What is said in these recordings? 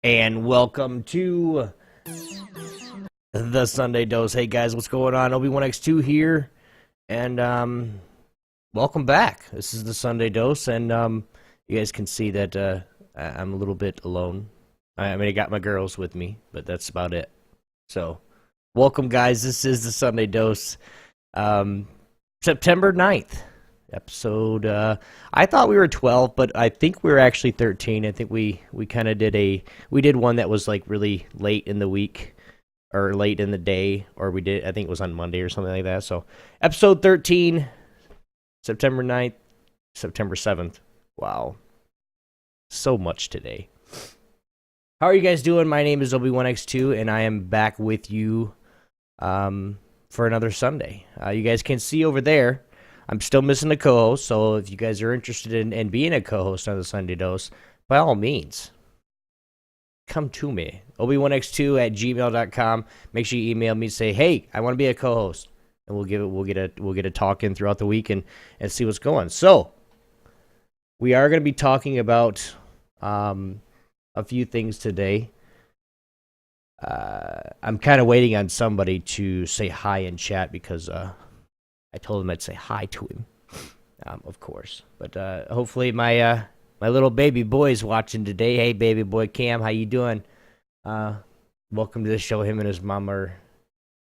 And welcome to the Sunday Dose. Hey guys, what's going on? Obi1X2 here, and welcome back. This is the Sunday Dose, and you guys can see that I'm a little bit alone. I mean, I got my girls with me, but that's about it. So, welcome guys. This is the Sunday Dose. September 9th. Episode, I thought we were 12, but I think we were actually 13. I think we kind of did one that was like really late in the week, or late in the day, or I think it was on Monday or something like that. So, episode 13, September 9th, September 7th. Wow. So much today. How are you guys doing? My name is Obi1X2, and I am back with you for another Sunday. You guys can see over there, I'm still missing a co-host, so if you guys are interested in being a co-host on the Sunday Dose, by all means, come to me. Obi1X2@gmail.com. Make sure you email me and say, hey, I want to be a co-host. And we'll get a talk in throughout the week and see what's going. So, we are going to be talking about a few things today. I'm kind of waiting on somebody to say hi in chat because I told him I'd say hi to him, of course. But hopefully my little baby boy's watching today. Hey, baby boy Cam, how you doing? Welcome to the show. Him and his mom are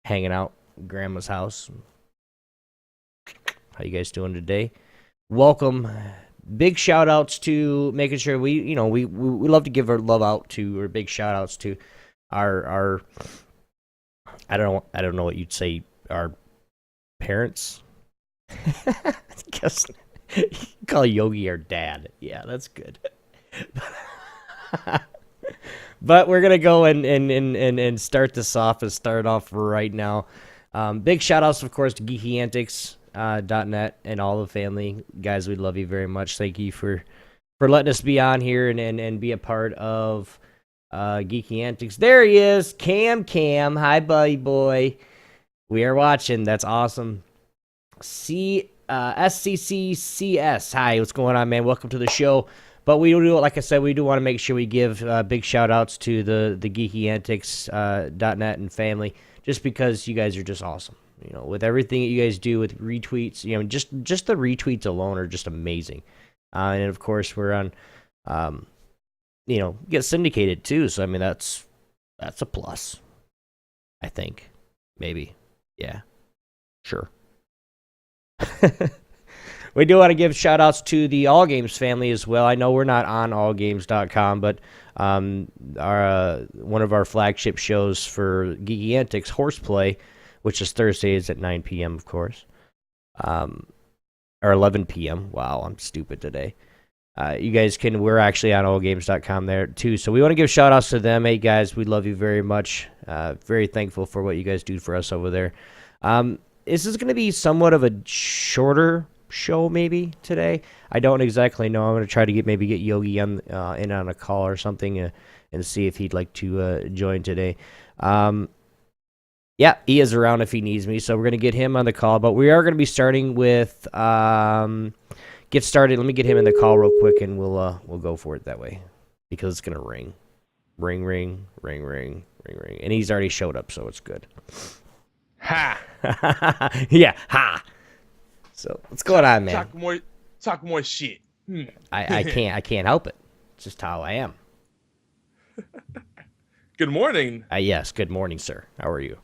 hanging out at Grandma's house. How you guys doing today? Welcome. Big shout outs to making sure we love to give our love out to, or big shout outs to our I don't know what you'd say, our parents. I guess call Yogi our dad. Yeah, that's good. But we're gonna go and start this off and start off right now. Big shout outs, of course, to GeekyAntics.ne and all the family. Guys, we love you very much. Thank you for letting us be on here and be a part of Geeky Antics. There he is, Cam. Hi, buddy boy. We are watching. That's awesome. SCCCS. Hi, what's going on, man? Welcome to the show. But we do, like I said, we do want to make sure we give big shout outs to the GeekyAntics.net and family, just because you guys are just awesome. You know, with everything that you guys do with retweets, you know, just the retweets alone are just amazing. And of course, we're on, get syndicated too. So I mean, that's a plus. I think, maybe, yeah, sure. We do want to give shout outs to the All Games family as well. I know we're not on allgames.com, but one of our flagship shows for Geeky Antics, Horseplay, which is Thursdays at 9 p.m., of course, or 11 p.m. Wow, I'm stupid today. You guys we're actually on allgames.com there too. So we want to give shout outs to them. Hey guys, we love you very much. Very thankful for what you guys do for us over there. This is going to be somewhat of a shorter show maybe today. I don't exactly know. I'm going to try to get Yogi in on a call or something and see if he'd like to join today. Yeah, he is around if he needs me, so we're going to get him on the call. But we are going to be starting with get started. Let me get him in the call real quick, and we'll go for it that way, because it's going to ring, ring, ring, ring, ring, ring, ring, and he's already showed up, so it's good. Ha! Yeah, ha! So what's going on, man? Talk more shit. I can't help it. It's just how I am. Good morning. Yes, good morning, sir. How are you?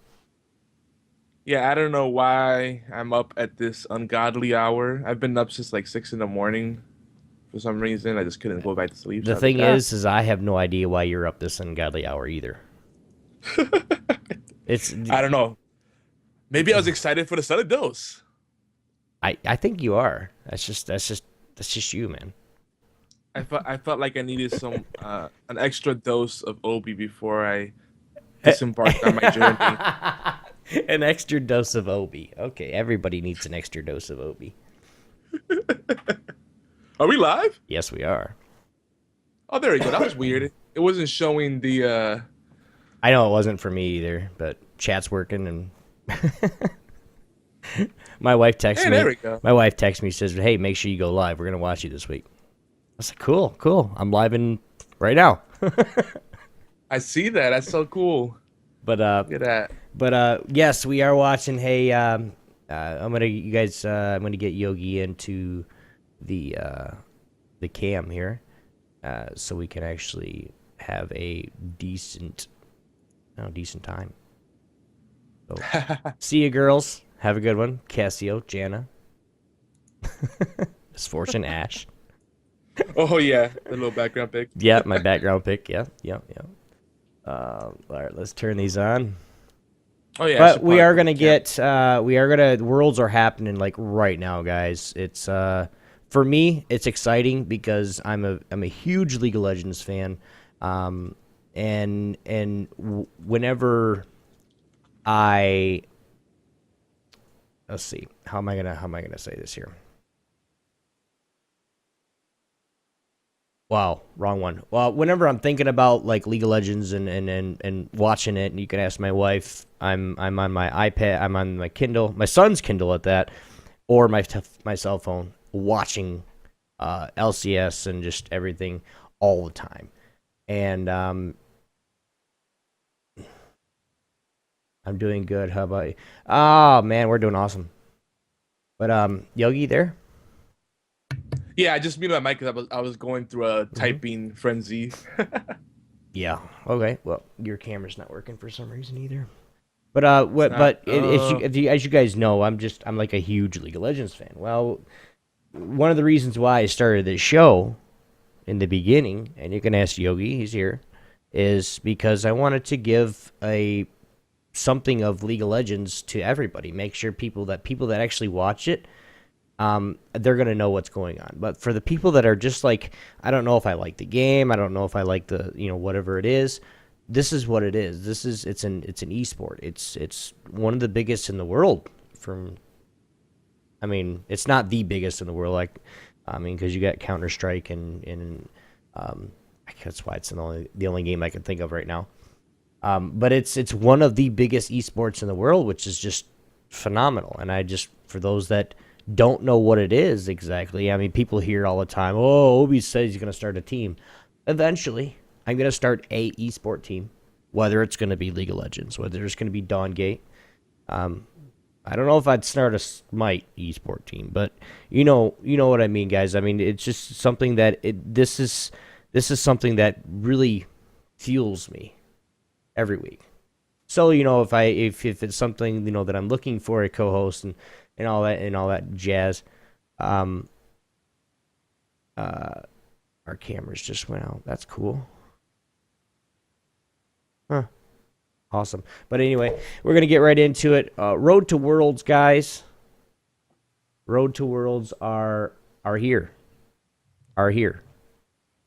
Yeah, I don't know why I'm up at this ungodly hour. I've been up since like 6 in the morning. For some reason, I just couldn't go back to sleep. The thing is I have no idea why you're up this ungodly hour either. I don't know. Maybe I was excited for the Sunday Dose. I think you are. That's just you, man. I felt like I needed some an extra dose of Obi before I disembarked on my journey. An extra dose of Obi. Okay, everybody needs an extra dose of Obi. Are we live? Yes, we are. Oh, there we go. That was weird. It wasn't showing the. I know it wasn't for me either, but chat's working and. My wife texts me. There we go. My wife texts me, says, "Hey, make sure you go live. We're gonna watch you this week." I was like, "Cool. I'm live in right now." I see that. That's so cool. But Look at that. yes, we are watching. Hey, I'm gonna get Yogi into the the cam here, so we can actually have a decent time. So, see you, girls. Have a good one. Cassio, Jana, Misfortune, Ash. Oh yeah, the little background pic. Yeah, my background pic. Yeah, yeah, yeah. All right, let's turn these on. Oh yeah, I But should we probably are put gonna the cam. get worlds are happening like right now, guys. It's for me, it's exciting because I'm a huge League of Legends fan. Um, whenever I let's see, how am I gonna say this here? Wow, wrong one. Well, whenever I'm thinking about like League of Legends and watching it, and you can ask my wife, I'm on my iPad, I'm on my Kindle, my son's Kindle at that, or my cell phone, watching LCS and just everything all the time. And I'm doing good. How about you? Oh man, we're doing awesome. But Yogi there? Yeah, I just muted my mic because I was going through a Mm-hmm. typing frenzy. Yeah. Okay. Well, your camera's not working for some reason either. But It's what? not. But as you guys know, I'm like a huge League of Legends fan. Well, one of the reasons why I started this show in the beginning, and you can ask Yogi, he's here, is because I wanted to give a something of League of Legends to everybody. Make sure people that actually watch it, they're gonna know what's going on. But for the people that are just like, I don't know if I like the game, I don't know if I like the whatever it is. This is what it is. It's an esport. It's one of the biggest in the world. I mean, it's not the biggest in the world. Like, I mean, because you got Counter Strike and um, that's why it's the only game I can think of right now. But it's one of the biggest esports in the world, which is just phenomenal. And I just, for those that don't know what it is exactly, I mean, people hear all the time, "Oh, Obi says he's going to start a team." Eventually, I'm going to start a esport team, whether it's going to be League of Legends, whether it's going to be Dawn Gate. Um, I don't know if I'd start a Smite esport team, but you know what I mean, guys. I mean, it's just something that this is something that really fuels me every week. So if it's something that I'm looking for a co-host and all that jazz, um, uh, our cameras just went out. That's cool. Huh. Awesome. But anyway, we're gonna get right into it. Road to Worlds, guys. Road to Worlds are here. Are here.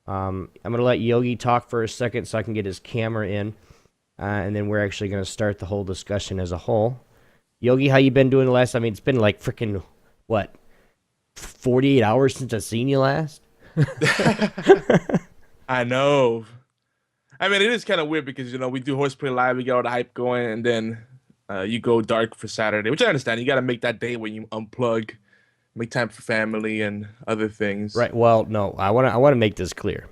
I'm gonna let Yogi talk for a second so I can get his camera in, and then we're actually gonna start the whole discussion as a whole. Yogi, how you been doing the last? I mean, it's been like freaking what, 48 hours since I seen you last. I know. I mean, it is kind of weird because we do Horseplay Live, we get all the hype going, and then you go dark for Saturday, which I understand. You got to make that day when you unplug, make time for family and other things. Right. Well, no, I wanna make this clear.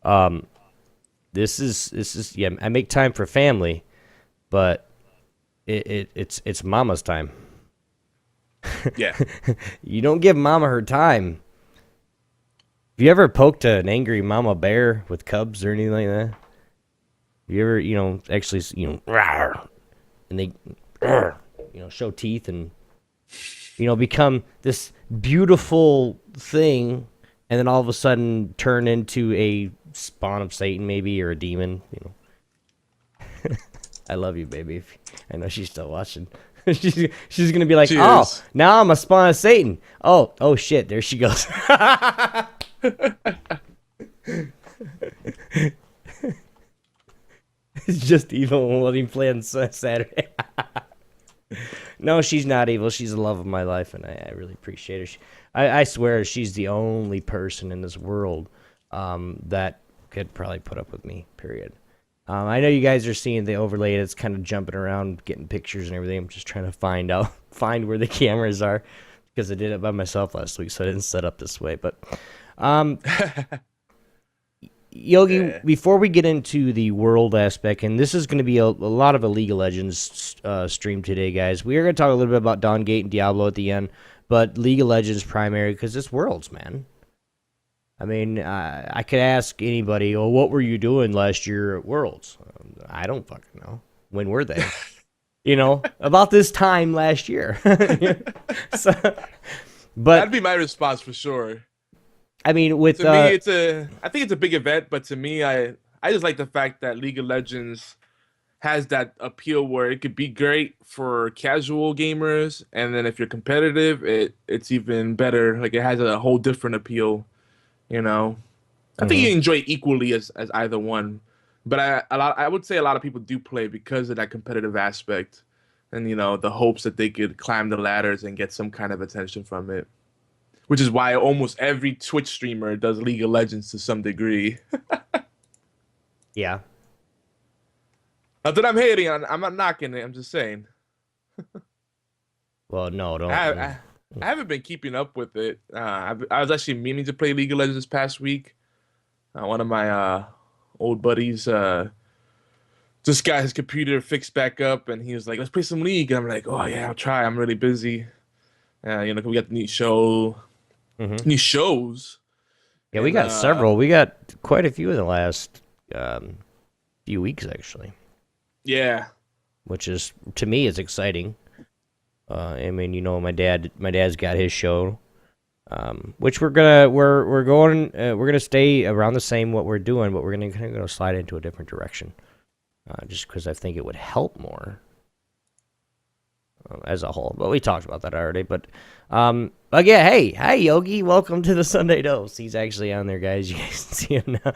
Um, this is yeah. I make time for family, but it's mama's time. Yeah. You don't give mama her time. Have you ever poked an angry mama bear with cubs or anything like that? Have you ever, actually, rawr, and they, show teeth and, become this beautiful thing, and then all of a sudden turn into a spawn of Satan, maybe, or a demon. I love you, baby. I know she's still watching. She's gonna be like, oh, Cheers. now I'm a spawn of Satan. Oh shit, there she goes. It's just evil and letting play on Saturday. No, she's not evil. She's the love of my life, and I really appreciate her. I swear she's the only person in this world that could probably put up with me, period. I know you guys are seeing the overlay. It's kind of jumping around, getting pictures and everything. I'm just trying to find where the cameras are, because I did it by myself last week, so I didn't set up this way. But um, Yogi, Yeah. before we get into the world aspect, and this is going to be a lot of a League of Legends stream today, guys. We are going to talk a little bit about Dawn Gate and Diablo at the end, but League of Legends primary because it's Worlds, man. I mean, I could ask anybody, "Oh, what were you doing last year at Worlds?" I don't fucking know. When were they? About this time last year. so, That'd but be my response for sure. I mean, with To me, I think it's a big event, but to me, I just like the fact that League of Legends has that appeal where it could be great for casual gamers, and then if you're competitive, it's even better. Like it has a whole different appeal, you know. I think you Mhm. enjoy it equally as either one, but I would say a lot of people do play because of that competitive aspect, and the hopes that they could climb the ladders and get some kind of attention from it. Which is why almost every Twitch streamer does League of Legends to some degree. Yeah. Not that I'm hating on, I'm not knocking it. I'm just saying. Well, no, I, don't. I, I haven't been keeping up with it. I was actually meaning to play League of Legends this past week. One of my old buddies just got his computer fixed back up, and he was like, "Let's play some League." And I'm like, "Oh yeah, I'll try. I'm really busy." We got the Mhm. new shows, Yeah, we and got several. We got quite a few in the last few weeks, actually, yeah, which is to me is exciting. I mean, my dad's got his show, which we're gonna stay around the same what we're doing, but we're gonna kind of go slide into a different direction, just because I think it would help more as a whole. But we talked about that already. But yeah, hey Yogi, welcome to the Sunday Dose. He's actually on there, guys. You guys can see him now.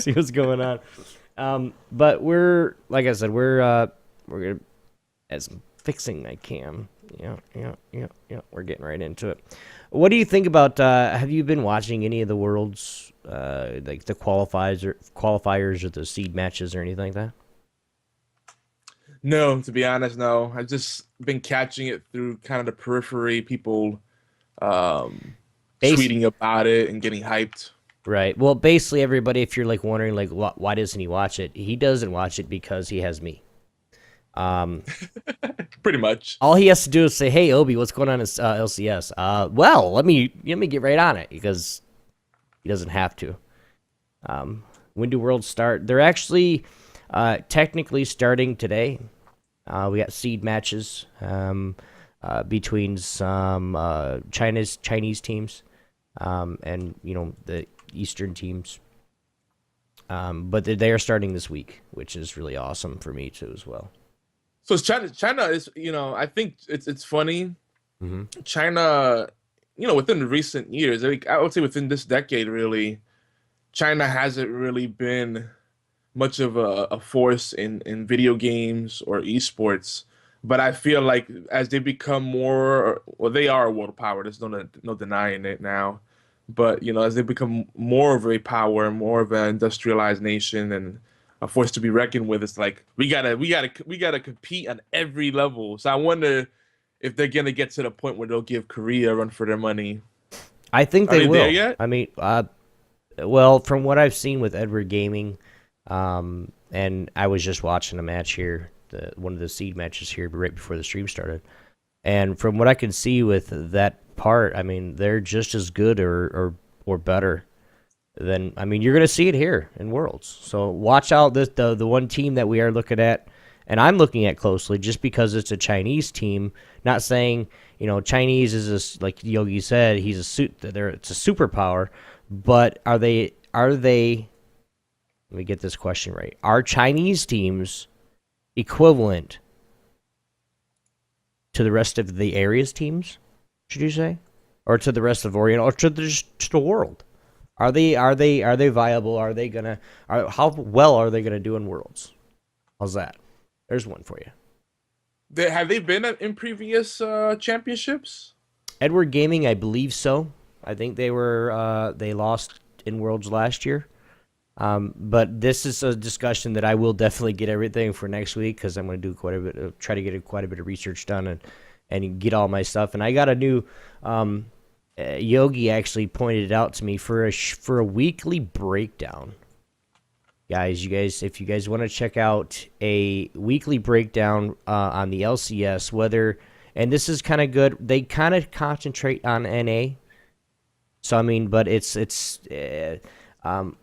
See what's going on. But like I said, we're gonna as I'm fixing my cam. Yeah. We're getting right into it. What do you think about? Have you been watching any of the worlds, like the qualifiers or the seed matches or anything like that? no, to be honest, no. I've just been catching it through kind of the periphery, people um, Base tweeting about it and getting hyped. Right. Well, basically, everybody, if you're like wondering, like, why doesn't he watch it? He doesn't watch it because he has me. Um, Pretty much. all he has to do is say, "Hey, Obi, what's going on in LCS?" Well, let me get right on it because he doesn't have to. When do worlds start? They're actually technically starting today. We got seed matches between some Chinese teams and the Eastern teams. But they are starting this week, which is really awesome for me too as well. So it's China is, I think it's funny. Mm-hmm. China, within the recent years, like, I would say within this decade, really, China hasn't really been much of a force in video games or esports. But I feel like as they become more, well, they are a world power. There's no denying it now. But as they become more of a power, more of an industrialized nation, and a force to be reckoned with, it's like we gotta compete on every level. So I wonder if they're gonna get to the point where they'll give Korea a run for their money. I think Are they they there will. yet? I mean, well, from what I've seen with Edward Gaming, and I was just watching a match here, one of the seed matches here right before the stream started. And from what I can see with that part, I mean, they're just as good or better than. I mean, you're gonna see it here in Worlds. So watch out. The one team that we are looking at, and I'm looking at closely, just because it's a Chinese team. Not saying Chinese is like Yogi said, he's a suit. It's a superpower, but are they? Let me get this question right. Are Chinese teams equivalent to the rest of the area's teams, should you say, or to the rest of Orient, or to the world? Are they viable? How well are they gonna do in Worlds? How's that? There's one for you. Have they been in previous championships? Edward Gaming, I believe so. I think they lost in Worlds last year. But this is a discussion that I will definitely get everything for next week because I'm going to do try to get quite a bit of research done and get all my stuff. And I got a new Yogi actually pointed it out to me for a weekly breakdown. Guys, if you guys want to check out a weekly breakdown on the LCS, and this is kind of good, they kind of concentrate on NA. So I mean, but it's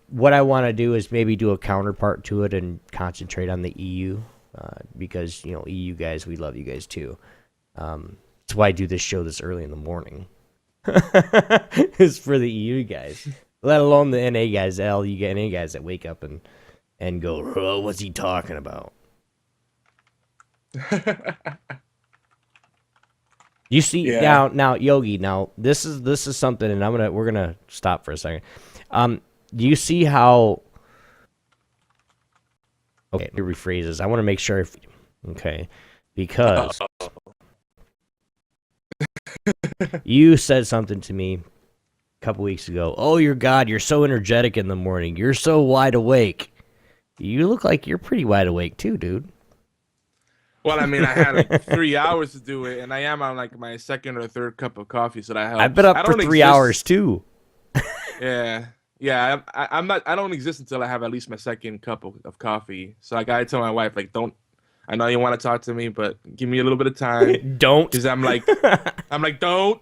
what I want to do is maybe do a counterpart to it and concentrate on the EU, because EU guys, we love you guys too. That's why I do this show this early in the morning. It's for the EU guys, let alone the NA guys, NA guys that wake up and go, oh, what's he talking about? You see, now Yogi, this is something, and we're gonna stop for a second. Do you see how? Okay, let me rephrase this. I want to make sure. Because you said something to me a couple weeks ago. Oh, you're so energetic in the morning. You're so wide awake. You look like you're pretty wide awake too, dude. Well, I mean, I had like 3 hours to do it, and I am on like my second or third cup of coffee, so that helps. I've been up for 3 hours too. Yeah. I'm not. I don't exist until I have at least my second cup of coffee. So I gotta tell my wife, like, don't. I know you want to talk to me, but give me a little bit of time. Don't. Because I'm like, don't.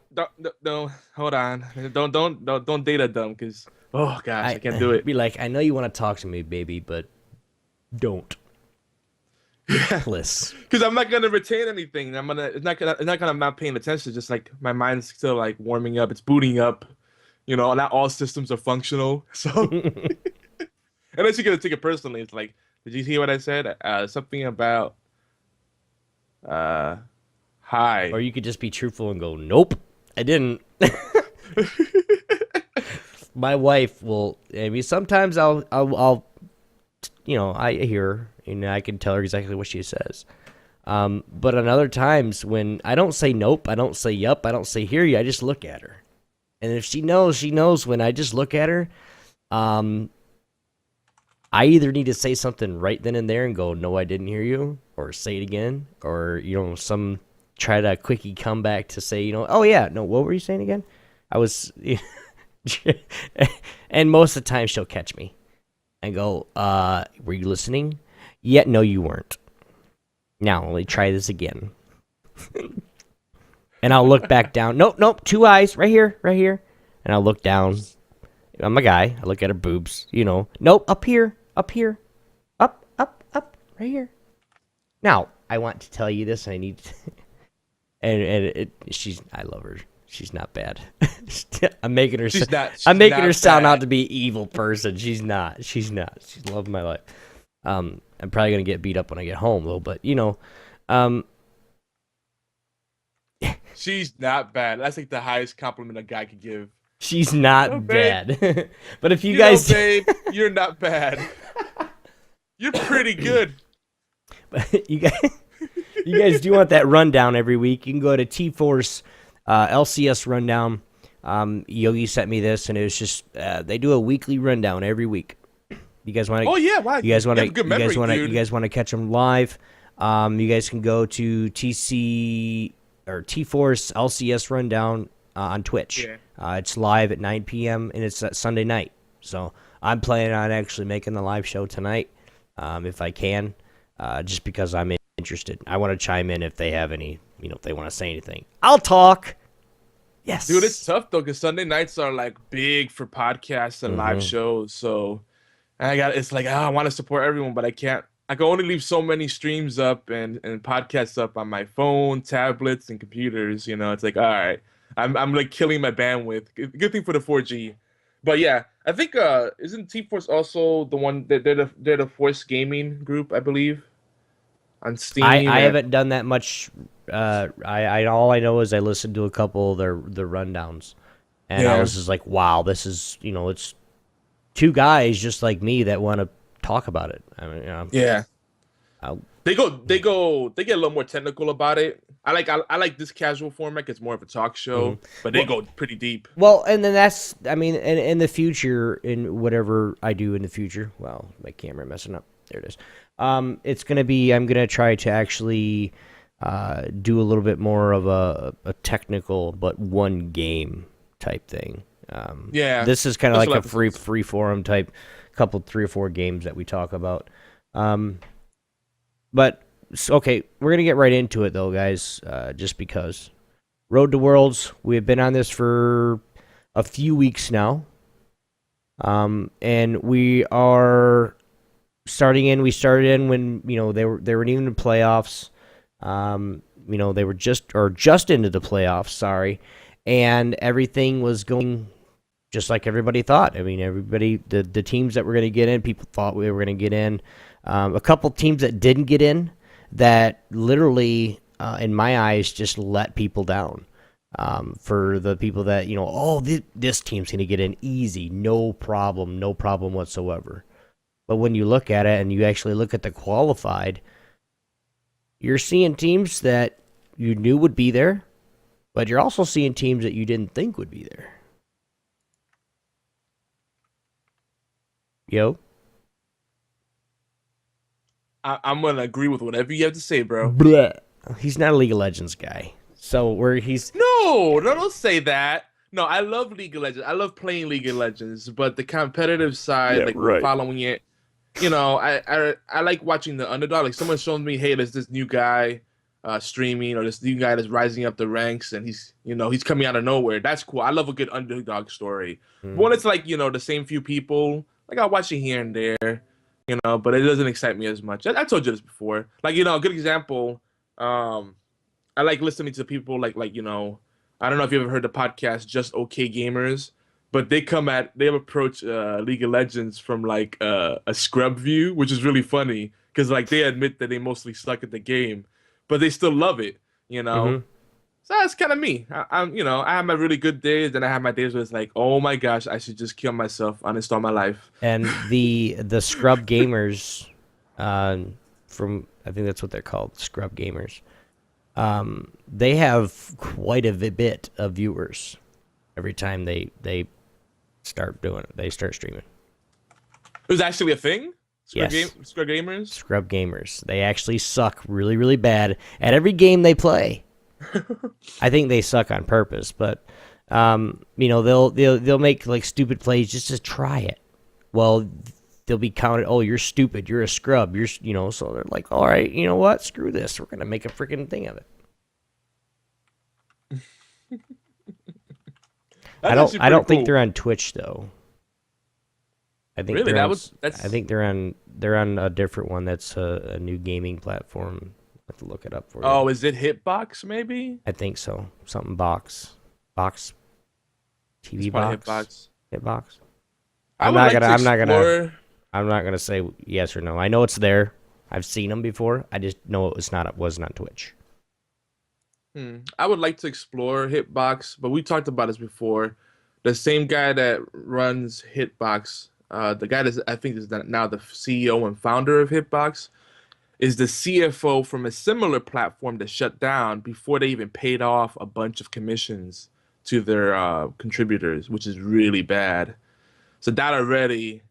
Hold on. Don't date a dumb. Because oh gosh, I can't do it. Be like, I know you want to talk to me, baby, but don't. Please. Because I'm not gonna retain anything. It's not gonna. I'm not paying attention. Just like my mind's still like warming up. It's booting up. Not all systems are functional. So, unless you're gonna take it personally, it's like, did you hear what I said? Something about hi. Or you could just be truthful and go, nope, I didn't. My wife will. I mean, sometimes I'll I hear her and I can tell her exactly what she says. But on other times when I don't say nope, I don't say yup, I don't say hear you, I just look at her. And if she knows, she knows when I just look at her. I either need to say something right then and there and go, no, I didn't hear you, or say it again, or, try to quickie come back to say, oh yeah, no, what were you saying again? I was, and most of the time she'll catch me and go, were you listening? Yeah, no, you weren't. Now, let me try this again. And I'll look back down. Nope, 2 eyes, right here. And I'll look down. I'm a guy. I look at her boobs, Nope, up here. Up, right here. Now, I want to tell you this, and I need to... I love her. She's not bad. I'm making her sound out to be an evil person. She's not. She's loving my life. I'm probably going to get beat up when I get home, though, but, She's not bad. That's like the highest compliment a guy could give. She's not bad. But if you guys... babe, you're not bad. You're pretty good. But you guys do want that rundown every week, you can go to T-Force LCS rundown. Yogi sent me this, and it was just they do a weekly rundown every week. You guys want to? Oh yeah, wow. You guys want to catch them live? You guys can go to T-Force LCS rundown on Twitch. Yeah. It's live at 9 p.m. and it's Sunday night. So I'm planning on actually making the live show tonight, if I can, just because I'm interested. I want to chime in if they have any, if they want to say anything. I'll talk. Yes. Dude, it's tough though, because Sunday nights are like big for podcasts and live shows. So it's like, I want to support everyone, but I can't. I can only leave so many streams up and podcasts up on my phone, tablets, and computers. It's like, all right, I'm like killing my bandwidth. Good thing for the 4G. But yeah, I think isn't T-Force also the one that they're the Force Gaming group, I believe, on Steam. I haven't done that much. I all I know is I listened to a couple of their rundowns, and I was just like, wow, this is it's two guys just like me that want to talk about it. I mean, yeah. They get a little more technical about it. I like this casual format. It's more of a talk show, but they go pretty deep. Well, and then that's, I mean, in the future, in whatever I do in the future, well, my camera messing up. There it is. It's gonna be, I'm gonna try to actually do a little bit more of a technical, but one game type thing. Yeah, This is kind of like special a free episodes. forum type, couple 3 or 4 games that we talk about. But okay, we're gonna get right into it though, guys. Just because Road to Worlds, we have been on this for a few weeks now, and we are starting in. We started in when they weren't even in playoffs. They were just into the playoffs. Sorry, and everything was going just like everybody thought. I mean, the teams that were going to get in, people thought we were going to get in. A couple teams that didn't get in, that literally, in my eyes, just let people down. For the people that this team's going to get in easy, no problem whatsoever. But when you look at it and you actually look at the qualified, you're seeing teams that you knew would be there, but you're also seeing teams that you didn't think would be there. Yo? I'm gonna agree with whatever you have to say, bro. Bleh. He's not a League of Legends guy. So he's... No, don't say that. No, I love League of Legends. I love playing League of Legends, but the competitive side, following it, I like watching the underdog. Like someone showed me, hey, there's this new guy streaming, or this new guy that's rising up the ranks, and he's coming out of nowhere. That's cool. I love a good underdog story. But when it's like the same few people, like I watch it here and there, but it doesn't excite me as much. I told you this before. Like a good example. I like listening to people like I don't know if you ever heard the podcast Just Okay Gamers, but they approach League of Legends from like a scrub view, which is really funny because like they admit that they mostly suck at the game, but they still love it. Mm-hmm. So that's kind of me. I have my really good days, then I have my days where it's like, oh my gosh, I should just kill myself, uninstall my life. And the scrub gamers, from I think that's what they're called, scrub gamers. They have quite a bit of viewers every time they start doing it. They start streaming. It was actually a thing. Yes. Scrub gamers. Scrub gamers. They actually suck really, really bad at every game they play. I think they suck on purpose, but they'll make like stupid plays just to try it. Well, they'll be counted. Oh, you're stupid. You're a scrub. So they're like, all right, you know what? Screw this. We're gonna make a freaking thing of it. I don't think they're on Twitch though. I think really I think they're on a different one. That's a new gaming platform. I have to look it up for you. Oh, is it Hitbox maybe? I think so. Something box TV box. Hitbox. I'm not gonna say yes or no. I know it's there. I've seen them before. I just know it wasn't on Twitch. I would like to explore Hitbox, but we talked about this before. The same guy that runs Hitbox, the guy that I think is now the CEO and founder of Hitbox, is the CFO from a similar platform that shut down before they even paid off a bunch of commissions to their contributors, which is really bad. So that already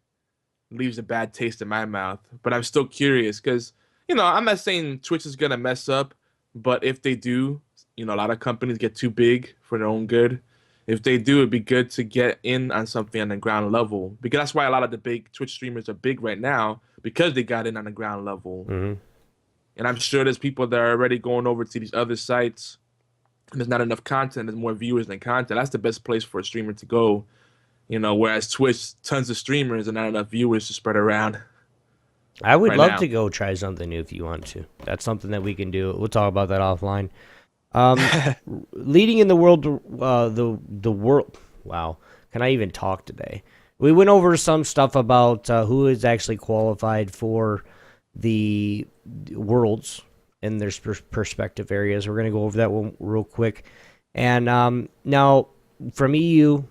leaves a bad taste in my mouth. But I'm still curious because, I'm not saying Twitch is going to mess up, but if they do, a lot of companies get too big for their own good. If they do, it'd be good to get in on something on the ground level, because that's why a lot of the big Twitch streamers are big right now, because they got in on the ground level. Mm-hmm. And I'm sure there's people that are already going over to these other sites, and there's not enough content. There's more viewers than content. That's the best place for a streamer to go. Whereas Twitch, tons of streamers and not enough viewers to spread around. I would love to go try something new if you want to. That's something that we can do. We'll talk about that offline. Leading in the world, the world. Wow, can I even talk today? We went over some stuff about who is actually qualified for the Worlds in their perspective areas. We're gonna go over that one real quick. And now from EU,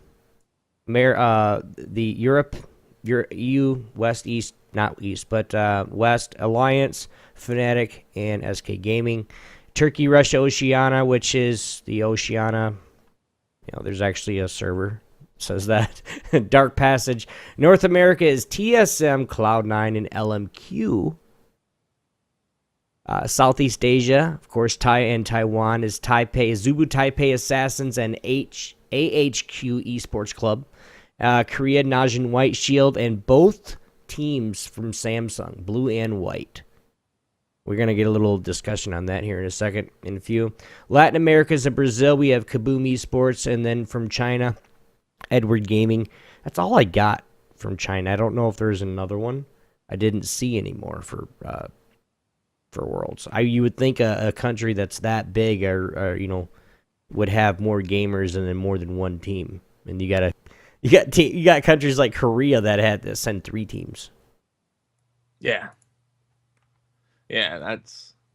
the Europe, your EU West East. Not East, but West Alliance, Fnatic, and SK Gaming. Turkey, Russia, Oceania, which is the Oceania. There's actually a server that says that. Dark Passage. North America is TSM, Cloud9, and LMQ. Southeast Asia, of course, Taiwan is Taipei, Zubu Taipei Assassins, and AHQ Esports Club, Korea Najin White Shield, and both teams from Samsung, blue and white. We're going to get a little discussion on that here in a second, in a few. Latin America's in Brazil. We have Kaboom Esports, and then from China, Edward Gaming. That's all I got from China. I don't know if there's another one. I didn't see any more for Worlds. You would think a country that's that big or would have more gamers and then more than one team. And you got countries like Korea that had to send 3 teams. Yeah. Yeah,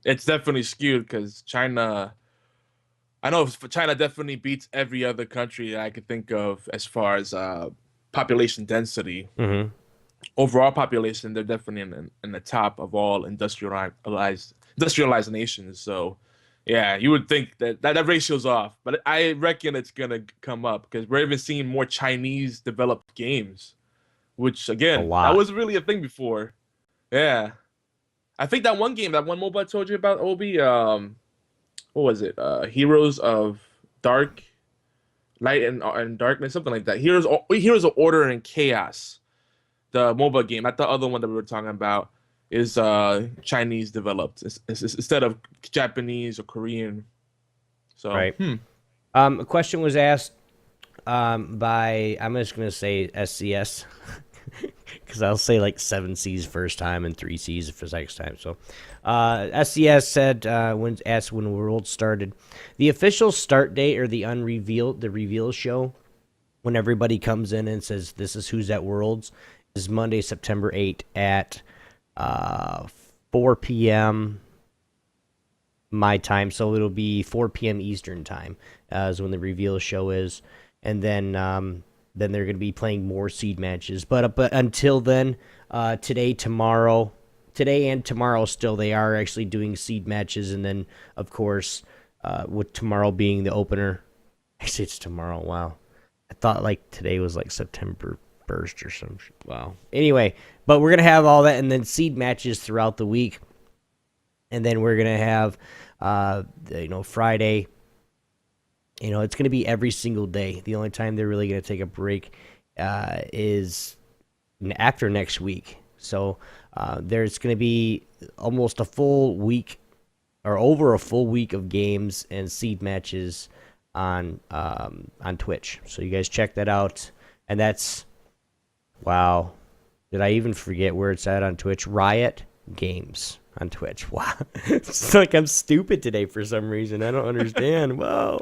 it's definitely skewed because China. I know China definitely beats every other country that I could think of as far as population density. Mm-hmm. Overall population, they're definitely in the top of all industrialized nations. So, yeah, you would think that ratio's off, but I reckon it's gonna come up because we're even seeing more Chinese developed games, which again, that wasn't really a thing before. Yeah. I think that one mobile I told you about, Obi, what was it? Heroes of Light and Darkness, something like that. Heroes of Order and Chaos, the mobile game. Not the other one that we were talking about is Chinese developed instead of Japanese or Korean. So, right. A question was asked by, I'm just going to say SCS. Because I'll say like 7 C's first time and 3 C's for the next time. So, SCS said when asked when Worlds started, the official start date or the reveal show, when everybody comes in and says this is who's at Worlds, is Monday, September 8th at 4 p.m. my time. So it'll be 4 p.m. Eastern time is when the reveal show is, and then they're going to be playing more seed matches. But until then, today and tomorrow still, they are actually doing seed matches. And then, of course, with tomorrow being the opener. Actually, it's tomorrow. Wow. I thought like today was like September 1st or some shit. Wow. Anyway, but we're going to have all that and then seed matches throughout the week. And then we're going to have, Friday. It's going to be every single day. The only time they're really going to take a break is after next week. So there's going to be almost a full week or over a full week of games and seed matches on Twitch. So you guys check that out. And that's, wow. Did I even forget where it's at on Twitch? Riot Games on Twitch. Wow. It's like I'm stupid today for some reason. I don't understand. Wow.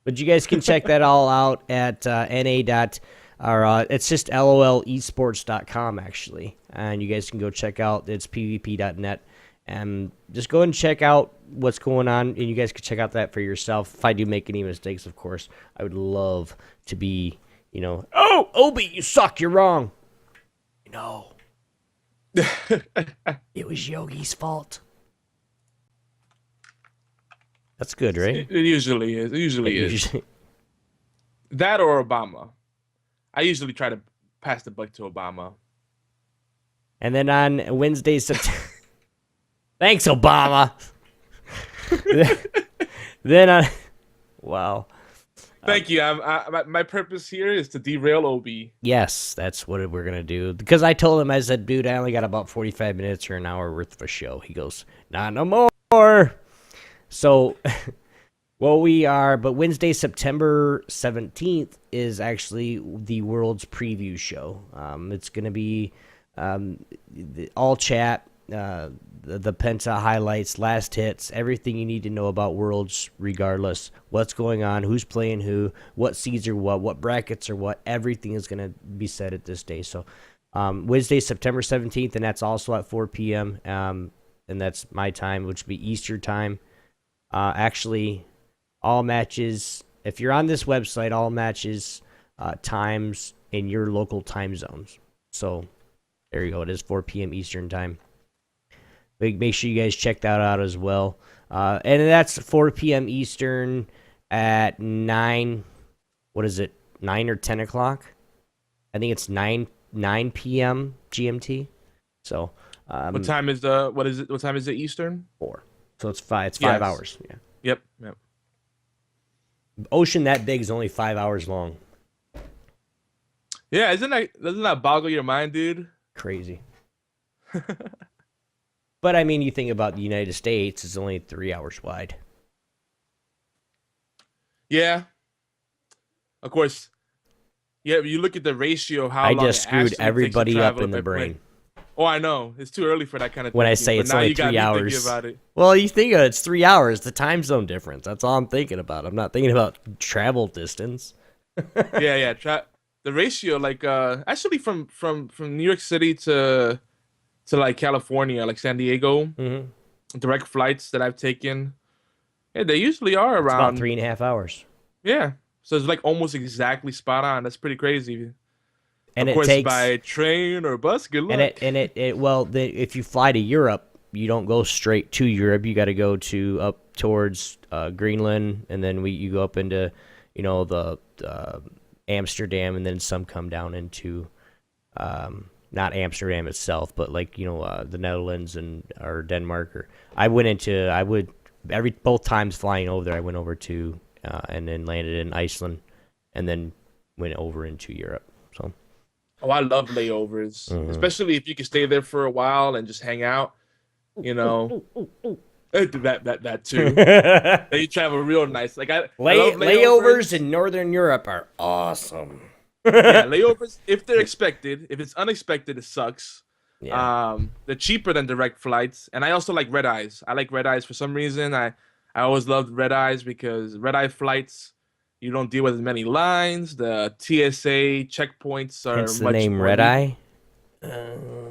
But you guys can check that all out at it's just lolesports.com, actually. And you guys can go check out, it's pvp.net. And just go and check out what's going on. And you guys can check out that for yourself. If I do make any mistakes, of course, I would love to be, oh, Obi, you suck, you're wrong. No. It was Yogi's fault. That's good, right? It usually is. It usually is. That or Obama. I usually try to pass the buck to Obama. And then on Wednesday, thanks, Obama. Then on, wow. Thank you. My purpose here is to derail Obi. Yes, that's what we're going to do. Because I told him, I said, dude, I only got about 45 minutes or an hour worth of a show. He goes, not no more. So, but Wednesday, September 17th is actually the World's preview show. It's going to be all chat, the Penta highlights, last hits, everything you need to know about Worlds, regardless what's going on, who's playing who, what seeds are what brackets are what, everything is going to be said at this day. So, Wednesday, September 17th, and that's also at 4 p.m., and that's my time, which would be Easter time. Actually, all matches, if you're on this website, all matches, times in your local time zones. So, there you go. It is 4 p.m. Eastern time. Make sure you guys check that out as well. And that's 4 p.m. Eastern at 9, what is it, 9 or 10 o'clock? I think it's 9 p.m. GMT. So, what time is what time is it Eastern? 4. So it's 5 hours. Yeah. Yep. Ocean that big is only 5 hours long. Yeah, doesn't that boggle your mind, dude? Crazy. But I mean, you think about the United States, it's only 3 hours wide. Yeah, of course. Yeah, you look at the ratio of how I long just it screwed actually takes to everybody up travel in the by plane. brain Oh, I know. It's too early for that kind of when I thinking, say but it's now only you got three me thinking hours. about it. Well, you think it's 3 hours, the time zone difference. That's all I'm thinking about. I'm not thinking about travel distance. Yeah, yeah. The ratio, like, actually from New York City to like California, like San Diego, Mm-hmm. direct flights that I've taken, yeah, they usually are It's about around. 3.5 hours. Yeah, so it's like almost exactly spot on. That's pretty crazy. And Of it course, takes by train or bus, good and it luck. and it well, if you fly to Europe, you don't go straight to Europe. You got to go to up towards Greenland, and then you go up into, the Amsterdam, and then some come down into not Amsterdam itself, but like the Netherlands and or Denmark. Or I would both times flying over there. I went over to and then landed in Iceland, and then went over into Europe. So. Oh, I love layovers, Mhm. especially if you can stay there for a while and just hang out. You know, that too. Then you travel real nice. Like I love Layovers layovers. in Northern Europe are awesome. Yeah, layovers if they're expected. If it's unexpected, it sucks. Yeah. They're cheaper than direct flights, and I also like red eyes. I like red eyes for some reason. I always loved red eyes because red eye flights, you don't deal with as many lines. The TSA checkpoints are Hence the much name more Red lenient. Eye.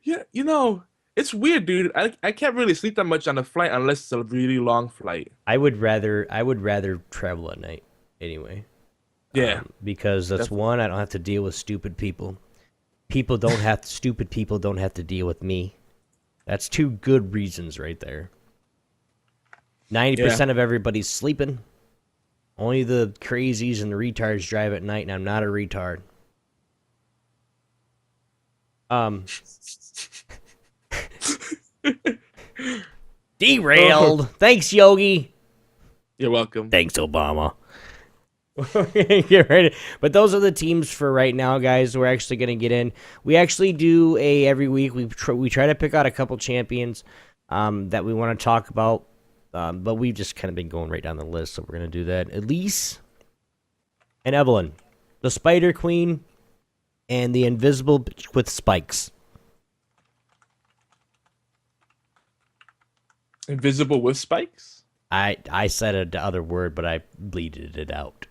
Yeah, yeah. It's weird, dude. I can't really sleep that much on a flight unless it's a really long flight. I would rather travel at night anyway. Yeah, Because that's definitely. one, I don't have to deal with stupid people. Stupid people don't have to deal with me. That's two good reasons right there. Yeah. 90% of everybody's sleeping. Only the crazies and the retards drive at night, and I'm not a retard. Um, Oh, Derailed. Thanks, Yogi. you're welcome. Thanks, Obama. Get ready. But those are the teams for right now, guys. We're actually going to get in. We actually do every week. We try to pick out a couple champions that we want to talk about. But we've just kind of been going right down the list, so we're going to do that. Elise and Evelyn, the Spider Queen, and the Invisible Bitch with Spikes. Invisible with spikes? I said the other word, but I bleeded it out.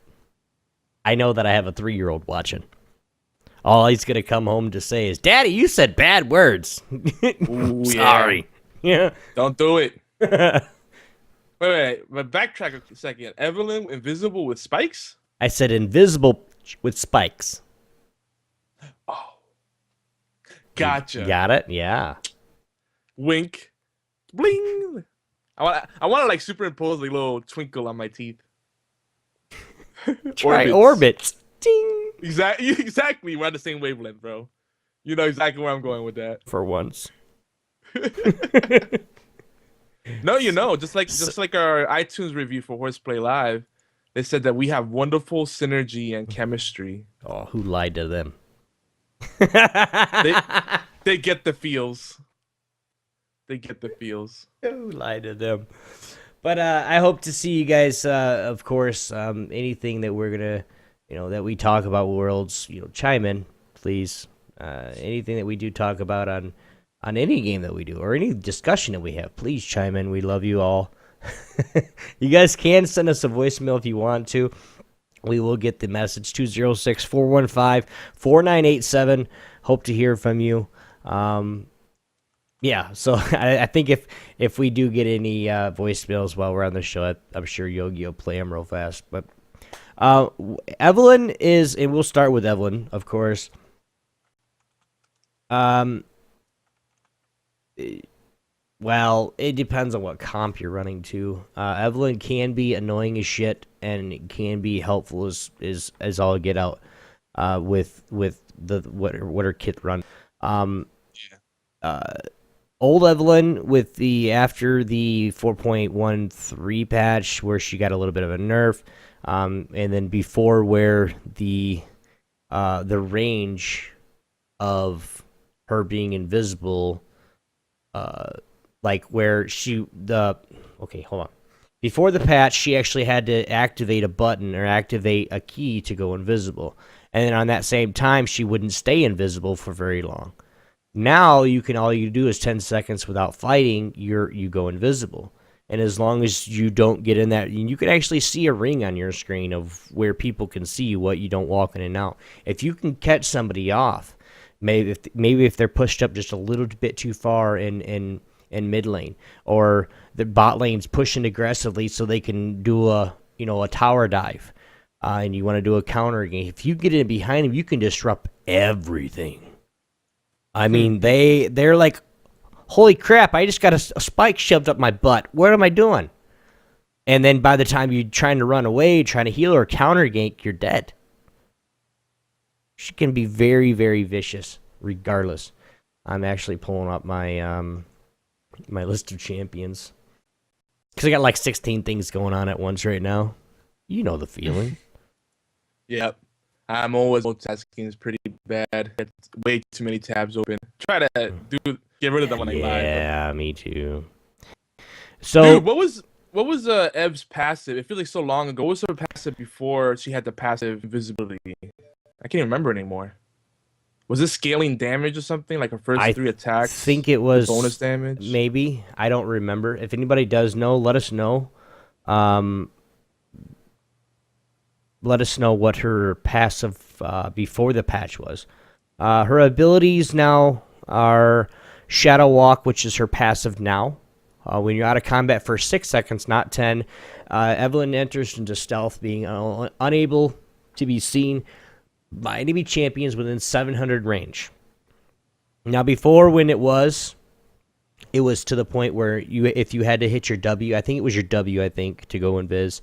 I know that I have a 3-year-old watching. All he's gonna come home to say is, "Daddy, you said bad words." Ooh, yeah. Sorry. Yeah. Don't do it. Wait. But backtrack a second. Evelyn, invisible with spikes? I said invisible with spikes. Oh, You gotcha. got it? Yeah. Wink. Bling. I want to like superimpose a little twinkle on my teeth. Try Orbits. orbits. Ding. Exactly. We're on the same wavelength, bro. You know exactly where I'm going with that. For once. No, just like S- just like our iTunes review for Horseplay Live, they said that we have wonderful synergy and chemistry. Oh, who lied to them? They they get the feels. They get the feels. Who lied to them? But I hope to see you guys. Of course, anything that we're gonna, that we talk about worlds, chime in, please. Anything that we do talk about on any game that we do or any discussion that we have, please chime in. We love you all. You guys can send us a voicemail if you want to. We will get the message 206-415-4987. Hope to hear from you. Yeah, so I think if we do get any voicemails while we're on the show, I'm sure Yogi will play them real fast. But Evelyn is, and we'll start with Evelyn, of course. Um, well, it depends on what comp you're running to. Evelyn can be annoying as shit, and it can be helpful as all get out. With the what her kit run. Um, Yeah. uh, Old Evelyn with the after the 4.13 patch where she got a little bit of a nerf, and then before where the range of her being invisible, like where okay, hold on. Before the patch, she actually had to activate a button or activate a key to go invisible. And then on that same time, she wouldn't stay invisible for very long. Now all you do is 10 seconds without fighting, you go invisible. And as long as you don't get in that, you can actually see a ring on your screen of where people can see you, what you don't walk in and out. If you can catch somebody off, maybe if they're pushed up just a little bit too far in mid lane, or the bot lane's pushing aggressively so they can do a tower dive, and you want to do a counter game. If you get in behind them, you can disrupt everything. I mean, they're like, holy crap! I just got a spike shoved up my butt. What am I doing? And then by the time you're trying to run away, trying to heal or counter gank, you're dead. She can be very, very vicious, regardless. I'm actually pulling up my my list of champions because I got like 16 things going on at once right now. You know the feeling. Yep. I'm always multitasking. It's pretty bad. It's way too many tabs open. Try to get rid of them when I live. Yeah, me too. So, dude, what was Ev's passive? It feels like so long ago. What was her passive before she had the passive invisibility? I can't even remember anymore. Was this scaling damage or something? Like her first 3 attacks? I think it was bonus damage. Maybe. I don't remember. If anybody does know, let us know. Let us know what her passive before the patch was. Her abilities now are Shadow Walk, which is her passive now. When you're out of combat for 6 seconds, not 10, Evelyn enters into stealth, being unable to be seen by enemy champions within 700 range. Now, before, when it was to the point where if you had to hit your W, I think it was your W, to go invis.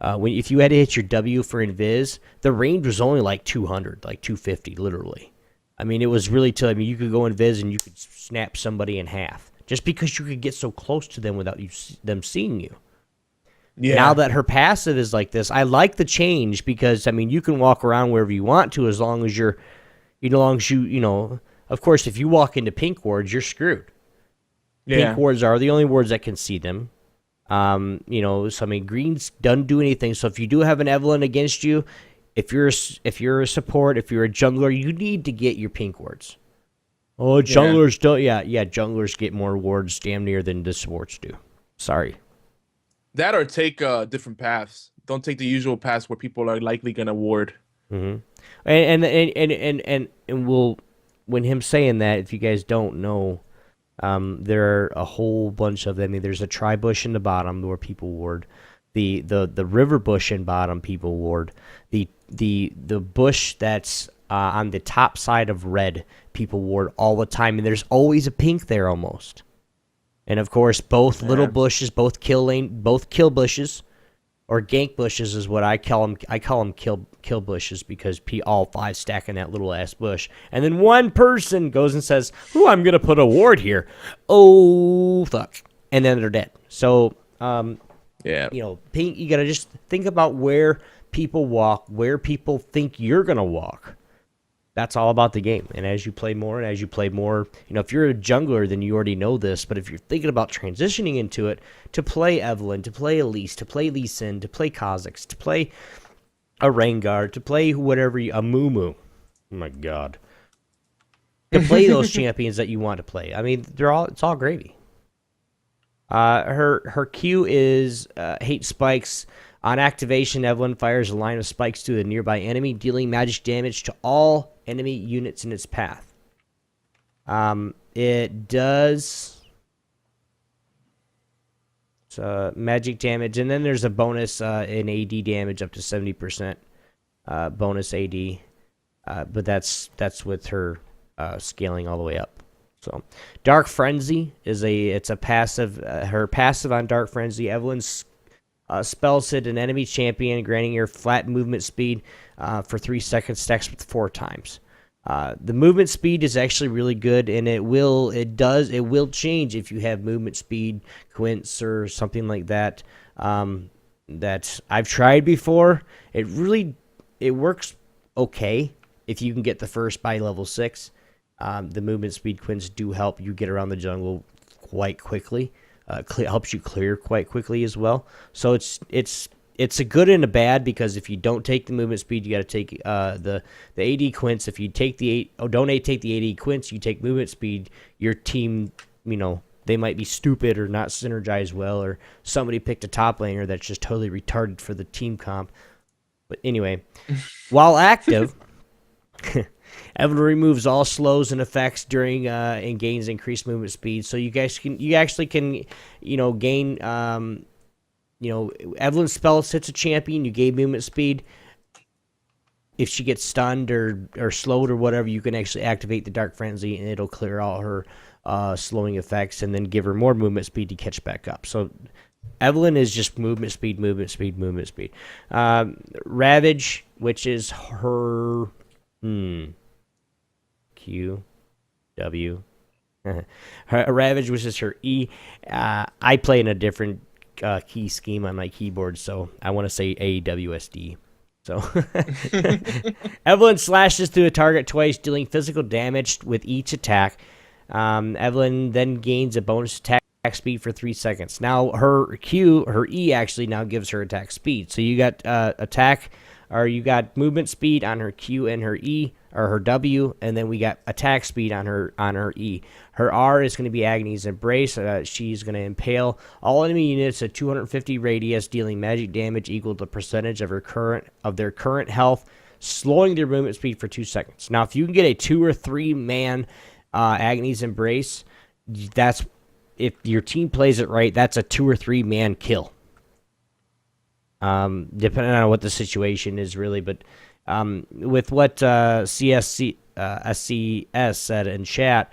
If you had to hit your W for invis, the range was only like 200, like 250, literally. I mean, it was really you could go invis and you could snap somebody in half just because you could get so close to them without them seeing you. Yeah. Now that her passive is like this, I like the change because, I mean, you can walk around wherever you want to as long as of course, if you walk into pink wards, you're screwed. Yeah. Pink wards are the only wards that can see them. So, I mean, greens doesn't do anything. So if you do have an Evelyn against you, if you're a support, if you're a jungler, you need to get your pink wards. Oh, junglers don't. Yeah, junglers get more wards damn near than the supports do. Sorry. That or take different paths. Don't take the usual paths where people are likely gonna ward. Mm-hmm. And we'll, when him saying that, if you guys don't know, there are a whole bunch of them. I mean, there's a tri-bush in the bottom where people ward. The river bush in bottom people ward. The bush that's on the top side of red people ward all the time, and there's always a pink there almost. And of course, both little bushes, both kill bushes, or gank bushes is what I call them. I call them kill bushes because all 5 stack in that little ass bush. And then one person goes and says, "Ooh, I'm gonna put a ward here." Oh fuck! And then they're dead. So pink. You gotta just think about where people walk, where people think you're gonna walk. That's all about the game. And as you play more, if you're a jungler, then you already know this. But if you're thinking about transitioning into it, to play Evelyn, to play Elise, to play Lee Sin, to play Kha'Zix, to play a Rengar, to play whatever, a Mumu. Oh my god. To play those champions that you want to play. I mean, it's all gravy. Her Q is hate spikes. On activation, Evelyn fires a line of spikes to a nearby enemy, dealing magic damage to all enemy units in its path. It does magic damage, and then there's a bonus in AD damage up to 70% bonus AD, but that's with her scaling all the way up. So, Dark Frenzy is a passive. Her passive on Dark Frenzy, Evelyn's spells hit an enemy champion, granting your flat movement speed for 3 seconds, stacks with 4 times. The movement speed is actually really good, and it will change if you have movement speed quints or something like that. That I've tried before. It works okay if you can get the first by level 6. The movement speed quints do help you get around the jungle quite quickly. Helps you clear quite quickly as well. So it's a good and a bad, because if you don't take the movement speed, you got to take the AD quints. If you take don't take the AD quints, you take movement speed. Your team, they might be stupid or not synergize well, or somebody picked a top laner that's just totally retarded for the team comp. But anyway, while active, Evelyn removes all slows and effects during and gains increased movement speed. So you actually can gain. Evelyn's spell hits a champion, you gave movement speed. If she gets stunned or slowed or whatever, you can actually activate the Dark Frenzy, and it'll clear all her slowing effects, and then give her more movement speed to catch back up. So Evelyn is just movement speed, movement speed, movement speed. Ravage, which is her Q, W. Ravage, which is her E. I play in a different key scheme on my keyboard, so I want to say AWSD. So Evelyn slashes through a target twice, dealing physical damage with each attack. Evelyn then gains a bonus attack speed for 3 seconds. Now her E actually now gives her attack speed. So you got you got movement speed on her Q and her E, or her W, and then we got attack speed on her E. Her R is going to be Agony's Embrace. She's going to impale all enemy units at 250 radius, dealing magic damage equal to the percentage of their current health, slowing their movement speed for 2 seconds. Now, if you can get a 2 or 3 man Agony's Embrace, if your team plays it right, that's a 2 or 3 man kill. Depending on what the situation is, really. But with what SCS said in chat,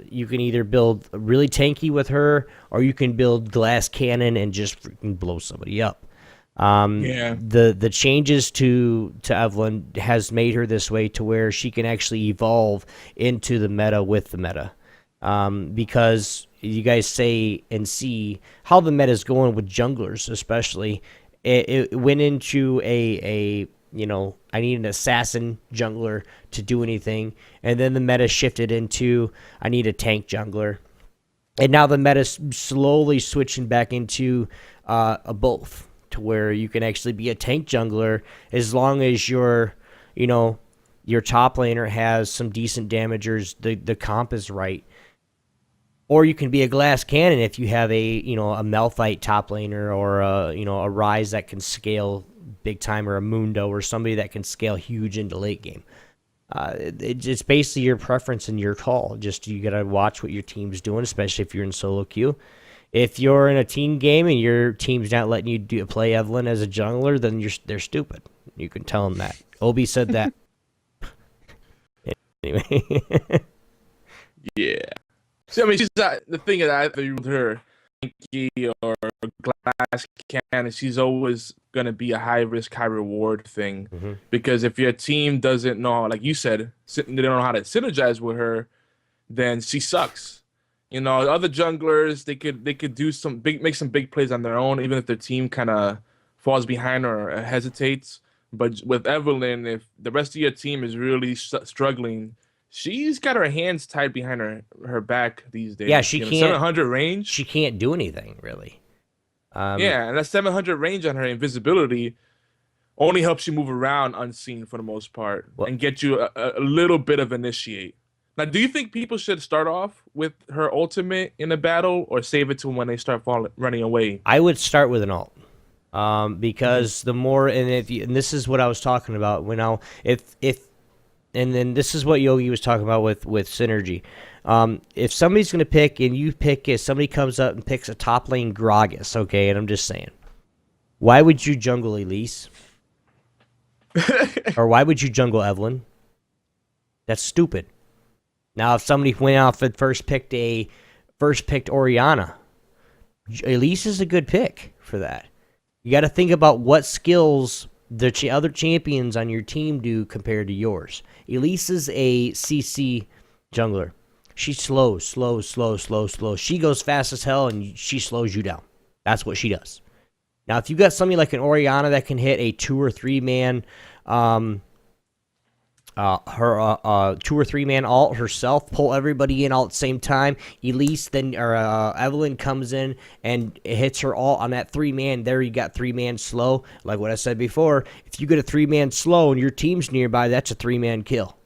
you can either build really tanky with her, or you can build glass cannon and just freaking blow somebody up. The changes to Evelyn has made her this way, to where she can actually evolve into the meta with the meta. Because you guys say and see how the meta is going with junglers, especially. It went into I need an assassin jungler to do anything, and then the meta shifted into I need a tank jungler, and now the meta's slowly switching back into a both, to where you can actually be a tank jungler as long as your top laner has some decent damagers, the comp is right. Or you can be a glass cannon if you have a Malphite top laner, or a Ryze that can scale big time, or a Mundo, or somebody that can scale huge into late game. It's basically your preference and your call. Just you gotta watch what your team's doing, especially if you're in solo queue. If you're in a team game and your team's not letting you play Evelyn as a jungler, then they're stupid. You can tell them that. Obi said that. Anyway. Yeah. See, I mean, she's not, the thing that I think with her, or glass cannon, she's always going to be a high risk, high reward thing. Mm-hmm. Because if your team doesn't know, like you said, they don't know how to synergize with her, then she sucks. Other junglers, they could do make some big plays on their own, even if their team kind of falls behind or hesitates. But with Evelyn, if the rest of your team is really struggling, she's got her hands tied behind her back these days. Yeah, she can't. 700 range. She can't do anything, really. And that 700 range on her invisibility only helps you move around unseen for the most part, and get you a little bit of initiate. Now, do you think people should start off with her ultimate in a battle, or save it to when they start running away? I would start with an ult. Because the more, and this is what I was talking about and then this is what Yogi was talking about with synergy. If somebody's going to pick, and you pick, if somebody comes up and picks a top lane Gragas, okay, and I'm just saying, why would you jungle Elise? Or why would you jungle Evelyn? That's stupid. Now, if somebody went off and first picked Orianna, Elise is a good pick for that. You got to think about what skills the other champions on your team do compared to yours. Elise is a CC jungler. She slows. She goes fast as hell, and she slows you down. That's what she does. Now, if you got somebody like an Orianna that can hit a 2 or 3 man, her 2 or 3 man ult herself, pull everybody in all at the same time. Elise Evelyn comes in and hits her ult on that 3 man. There you got 3 man slow. Like what I said before, if you get a 3 man slow and your team's nearby, that's a 3 man kill.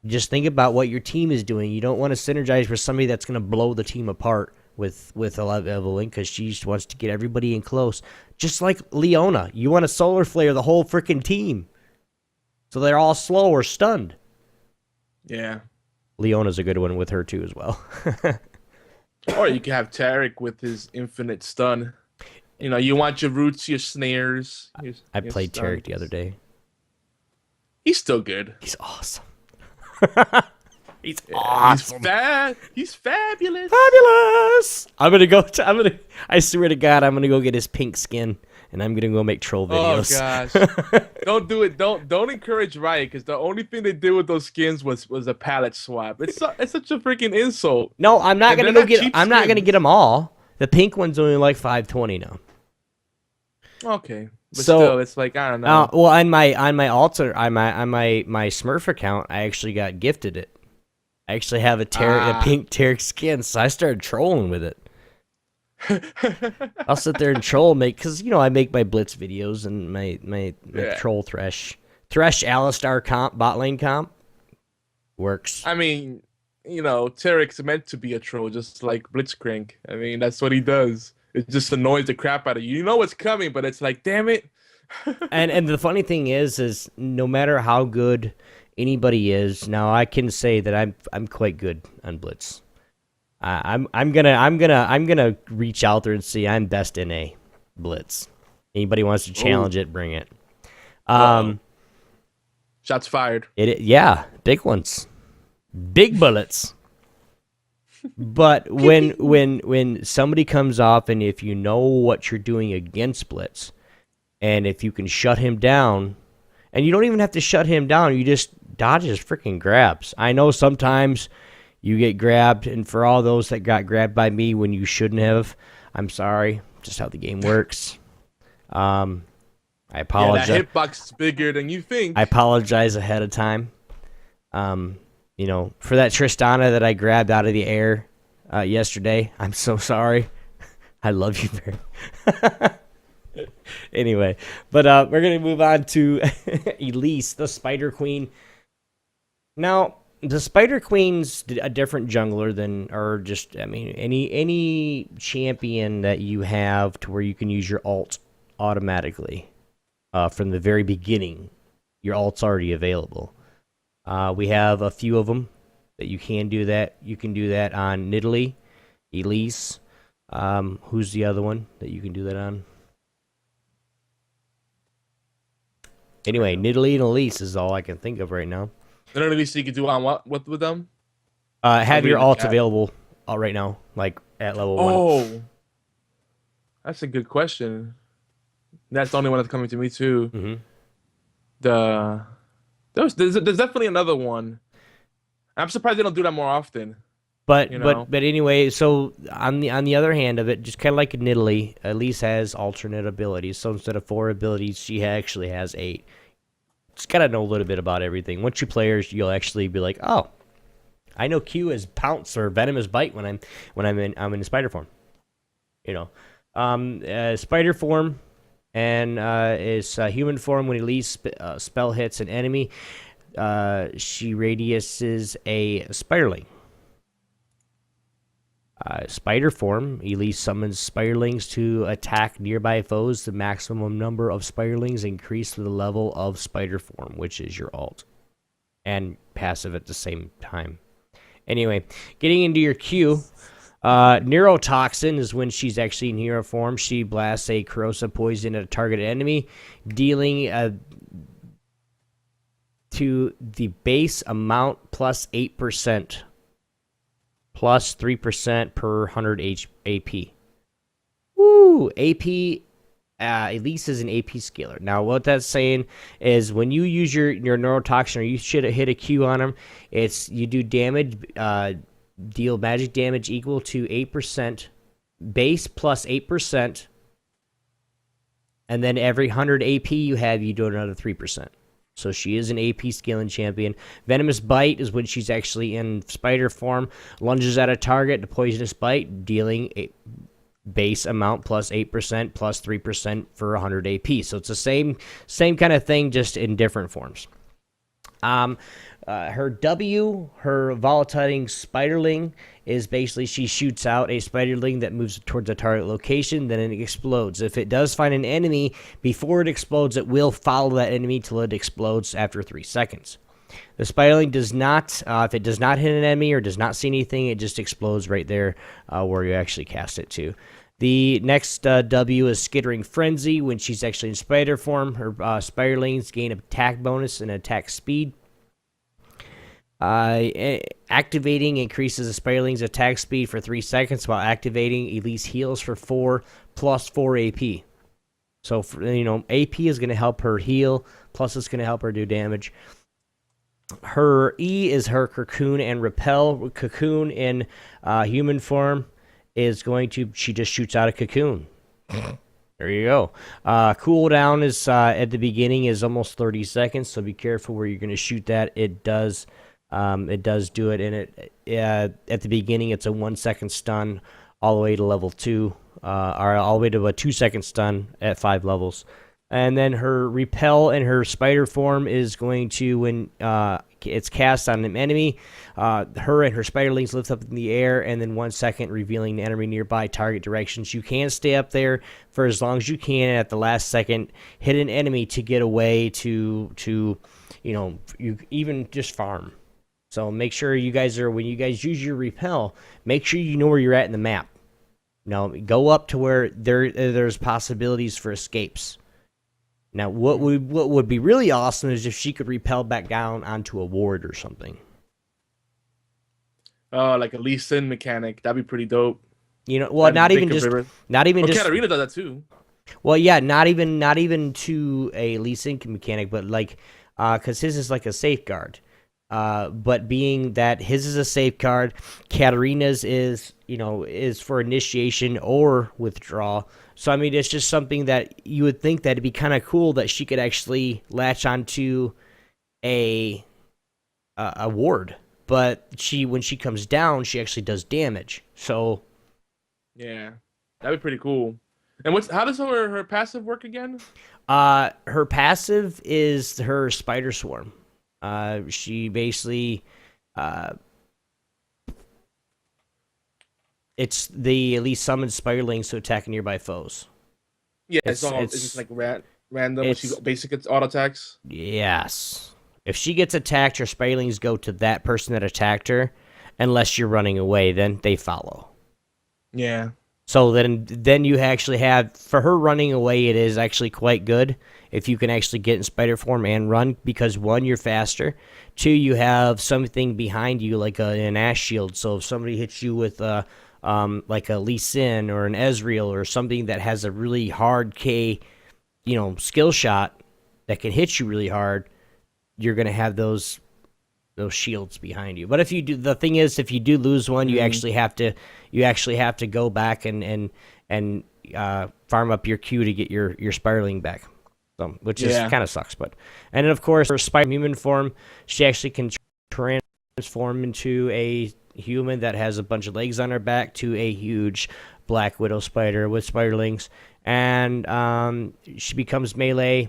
Just think about what your team is doing. You don't want to synergize with somebody that's going to blow the team apart with Evelyn, because she just wants to get everybody in close. Just like Leona. You want to solar flare the whole freaking team, so they're all slow or stunned. Yeah. Leona's a good one with her too as well. Or you can have Tarek with his infinite stun. You know, you want your roots, your snares. I played Tarek the other day. He's still good. He's awesome. He's awesome. He's fabulous. Fabulous. I swear to God, I'm gonna go get his pink skin, and I'm gonna go make troll videos. Oh gosh. Don't do it. Don't encourage Riot, because the only thing they did with those skins was a palette swap. It's such a freaking insult. No, I'm not gonna not gonna get them all. The pink one's only like $5.20 now. Okay. But still, it's like, I don't know. Well, on my altar, on my Smurf account, I actually got gifted it. I actually have a pink Tarek skin, so I started trolling with it. I'll sit there and troll, because I make my Blitz videos and my troll Thresh Alistar comp, bot lane comp works. I mean, Tarek's meant to be a troll, just like Blitzcrank. I mean, that's what he does. It just annoys the crap out of you. You know what's coming, but it's like, damn it. and the funny thing is no matter how good anybody is, now I can say that I'm quite good on Blitz. I'm gonna reach out there and see I'm best in a Blitz. Anybody wants to challenge it, bring it. Shots fired. Yeah, big ones, big bullets. But when somebody comes off, and if you know what you're doing against Blitz, and if you can shut him down, and you don't even have to shut him down, you just dodge his freaking grabs. I know sometimes you get grabbed, and for all those that got grabbed by me when you shouldn't have, I'm sorry. Just how the game works. I apologize. Yeah, that hitbox is bigger than you think. I apologize ahead of time. For that Tristana that I grabbed out of the air yesterday, I'm so sorry. I love you very. Anyway, but we're gonna move on to Elise, the Spider Queen. Now, the Spider Queen's a different jungler than, any champion that you have to where you can use your ult automatically from the very beginning. Your ult's already available. We have a few of them that you can do that. You can do that on Nidalee, Elise. Who's the other one that you can do that on? Anyway, Nidalee and Elise is all I can think of right now. And at least you can do on what with them? Have your ults available right now, like at level 1. Oh, that's a good question. That's the only one that's coming to me too. Mm-hmm. There's definitely another one. I'm surprised they don't do that more often. But anyway, so on the other hand of it, just kind of like Nidalee, Elise has alternate abilities. So instead of 4 abilities, she actually has 8. Just gotta know a little bit about everything. Once you play her, you'll actually be like, oh, I know Q is pounce or venomous bite when I'm in spider form. Spider form and is human form when Elise spell hits an enemy. She radiuses a spiderling. Spider form, Elise summons spiderlings to attack nearby foes. The maximum number of spiderlings increase with the level of spider form, which is your ult, and passive at the same time. Anyway, getting into your Q, Neurotoxin is when she's actually in hero form. She blasts a corrosive poison at a targeted enemy, dealing to the base amount plus 8%. Plus 3% per 100 AP. Woo! AP Elise is an AP scaler. Now, what that's saying is when you use your neurotoxin or you should hit a Q on them, it's you do damage, deal magic damage equal to 8%, base plus 8%, and then every 100 AP you have, you do another 3%. So she is an AP scaling champion. Venomous Bite is when she's actually in spider form, lunges at a target, the poisonous bite, dealing a base amount plus 8% plus 3% for 100 AP. So it's the same kind of thing, just in different forms. Her W, her volatiling spiderling, is basically she shoots out a spiderling that moves towards a target location, then it explodes. If it does find an enemy before it explodes, it will follow that enemy till it explodes after 3 seconds. The spiderling does not, if it does not hit an enemy or does not see anything, it just explodes right there where you actually cast it to. The next W is Skittering Frenzy. When she's actually in spider form, her spiderlings gain attack bonus and attack speed. Activating increases the spiderling's attack speed for 3 seconds, while activating Elise heals for 4 plus 4 AP. So, AP is going to help her heal, plus it's going to help her do damage. Her E is her Cocoon and Repel. Cocoon in human form is going to, she just shoots out a cocoon. There you go. Cooldown is at the beginning is almost 30 seconds, so be careful where you're going to shoot that. It does do it, and at the beginning it's a 1 second stun all the way to level 2, or all the way to a 2 second stun at 5 levels. And then her repel in her spider form is going to, when it's cast on an enemy, her and her spiderlings lift up in the air, and then 1 second revealing the enemy nearby target directions. You can stay up there for as long as you can, and at the last second hit an enemy to get away to you even just farm. So make sure you guys when you guys use your repel, make sure you know where you're at in the map. Go up to where there's possibilities for escapes. Now, what would be really awesome is if she could repel back down onto a ward or something. Oh, like a Lee Sin mechanic. That'd be pretty dope. Not even just Katarina does that too. Well, yeah, not even to a Lee Sin mechanic, but because his is like a safeguard. But being that his is a safeguard, Katarina's is for initiation or withdrawal. So I mean, it's just something that you would think that it'd be kind of cool that she could actually latch onto a ward, but when she comes down, she actually does damage. So yeah, that'd be pretty cool. And how does her passive work again? Her passive is her spider swarm. She basically, it's the Elise summons spiderlings to attack nearby foes. Yeah, it's just like random. She basic auto attacks. Yes, if she gets attacked, her spiderlings go to that person that attacked her, unless you're running away. Then they follow. Yeah. So then you actually have, for her running away, it is actually quite good if you can actually get in spider form and run, because 1, you're faster, 2, you have something behind you like an ash shield. So if somebody hits you with like a Lee Sin or an Ezreal or something that has a really hard skill shot that can hit you really hard, you're gonna have those shields behind you. But if you do, the thing is, if you do lose one, you actually have to go back and farm up your Q to get your spiderling back. So, which is kind of sucks. And then of course, her spider human form, she actually can transform into a human that has a bunch of legs on her back to a huge black widow spider with spiderlings, and she becomes melee.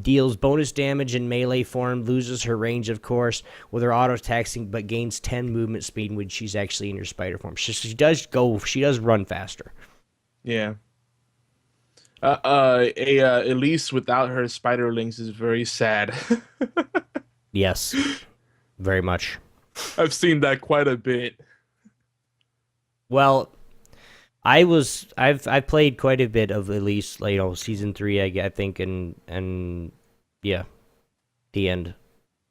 Deals bonus damage in melee form, loses her range, of course, with her auto attacking, but gains 10 movement speed when she's actually in her spider form. She does run faster. Yeah. Elise without her spiderlings is very sad. Yes, very much. I've seen that quite a bit. Well, I've played quite a bit of Elise, season 3, I think, and yeah, the end.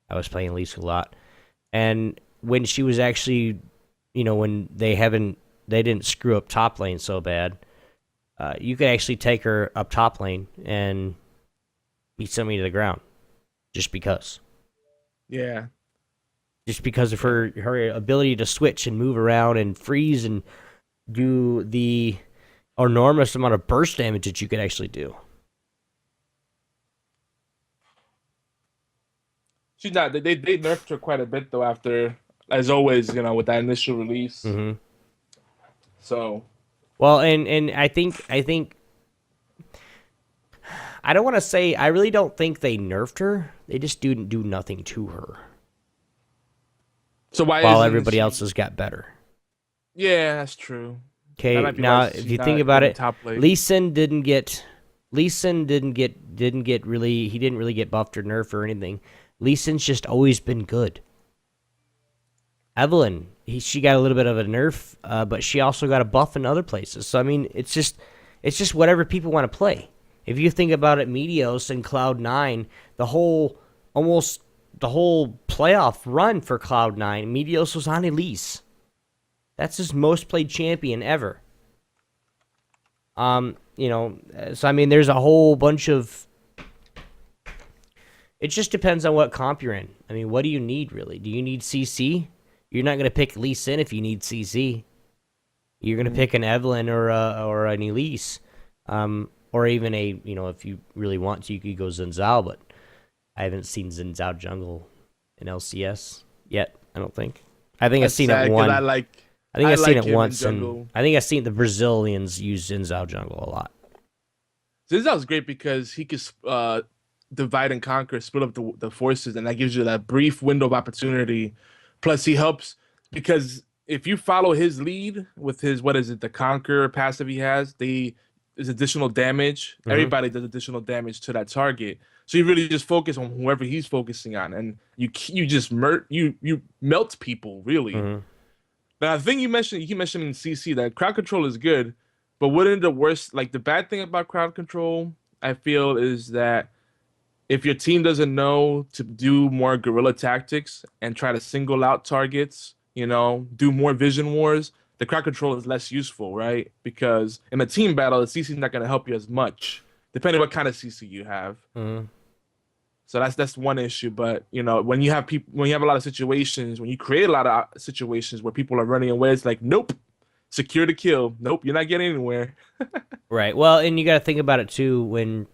I was playing Elise a lot, and when she was actually, when they didn't screw up top lane so bad, you could actually take her up top lane and beat somebody to the ground, just because. Yeah. Just because of her ability to switch and move around and freeze and do the enormous amount of burst damage that you could actually do. She's not. They nerfed her quite a bit though. After, as always, with that initial release. Mm-hmm. So. Well, and I think I don't want to say, I really don't think they nerfed her. They just didn't do nothing to her. So why? While everybody else has got better. Yeah, that's true. Okay, now if you think about it, Lee Sin didn't really get buffed or nerfed or anything. Lee Sin's just always been good. Evelyn, she got a little bit of a nerf, but she also got a buff in other places. So I mean, it's just whatever people want to play. If you think about it, Meteos and Cloud9, the whole playoff run for Cloud9, Meteos was on Elise. That's his most played champion ever. So I mean, there's a whole bunch of. It just depends on what comp you're in. I mean, what do you need really? Do you need CC? You're not going to pick Lee Sin if you need CC. You're going to pick an Evelyn or an Elise, or even if you really want to, you could go Xin Zhao. But I haven't seen Xin Zhao jungle in LCS yet. I don't think. I think I've seen it one. I think I've seen it once, and I think I've seen the Brazilians use Xin Zhao jungle a lot. Xin Zhao's great because he could divide and conquer, split up the forces, and that gives you that brief window of opportunity. Plus, he helps because if you follow his lead with his the conquer passive he has, there's additional damage. Mm-hmm. Everybody does additional damage to that target. So you really just focus on whoever he's focusing on, and you just melt people really. Mm-hmm. Now, the thing you keep mentioning CC, that crowd control is good, but wouldn't the bad thing about crowd control, I feel, is that if your team doesn't know to do more guerrilla tactics and try to single out targets, do more vision wars, the crowd control is less useful, right? Because in a team battle, the CC is not going to help you as much, depending on what kind of CC you have. Mm-hmm. So that's one issue. But when you have a lot of situations, when you create a lot of situations where people are running away, it's like, nope, secure the kill. Nope, you're not getting anywhere. Right. Well, and you got to think about it too. When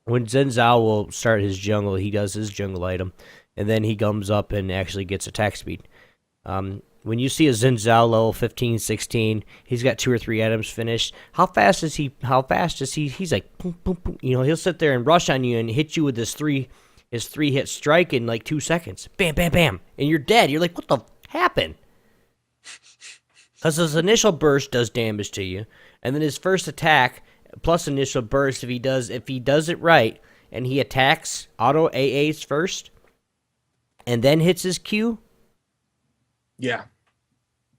Xin Zhao will start his jungle, he does his jungle item, and then he comes up and actually gets attack speed. When you see a Xin Zhao level 15, 16, he's got 2 or 3 items finished. How fast is he? He's like, boom, boom, boom. He'll sit there and rush on you and hit you with his 3-hit strike in like 2 seconds. Bam, bam, bam. And you're dead. You're like, what the happened? Because his initial burst does damage to you, and then his first attack plus initial burst, if he does it right, and he attacks auto AAs first, and then hits his Q. Yeah.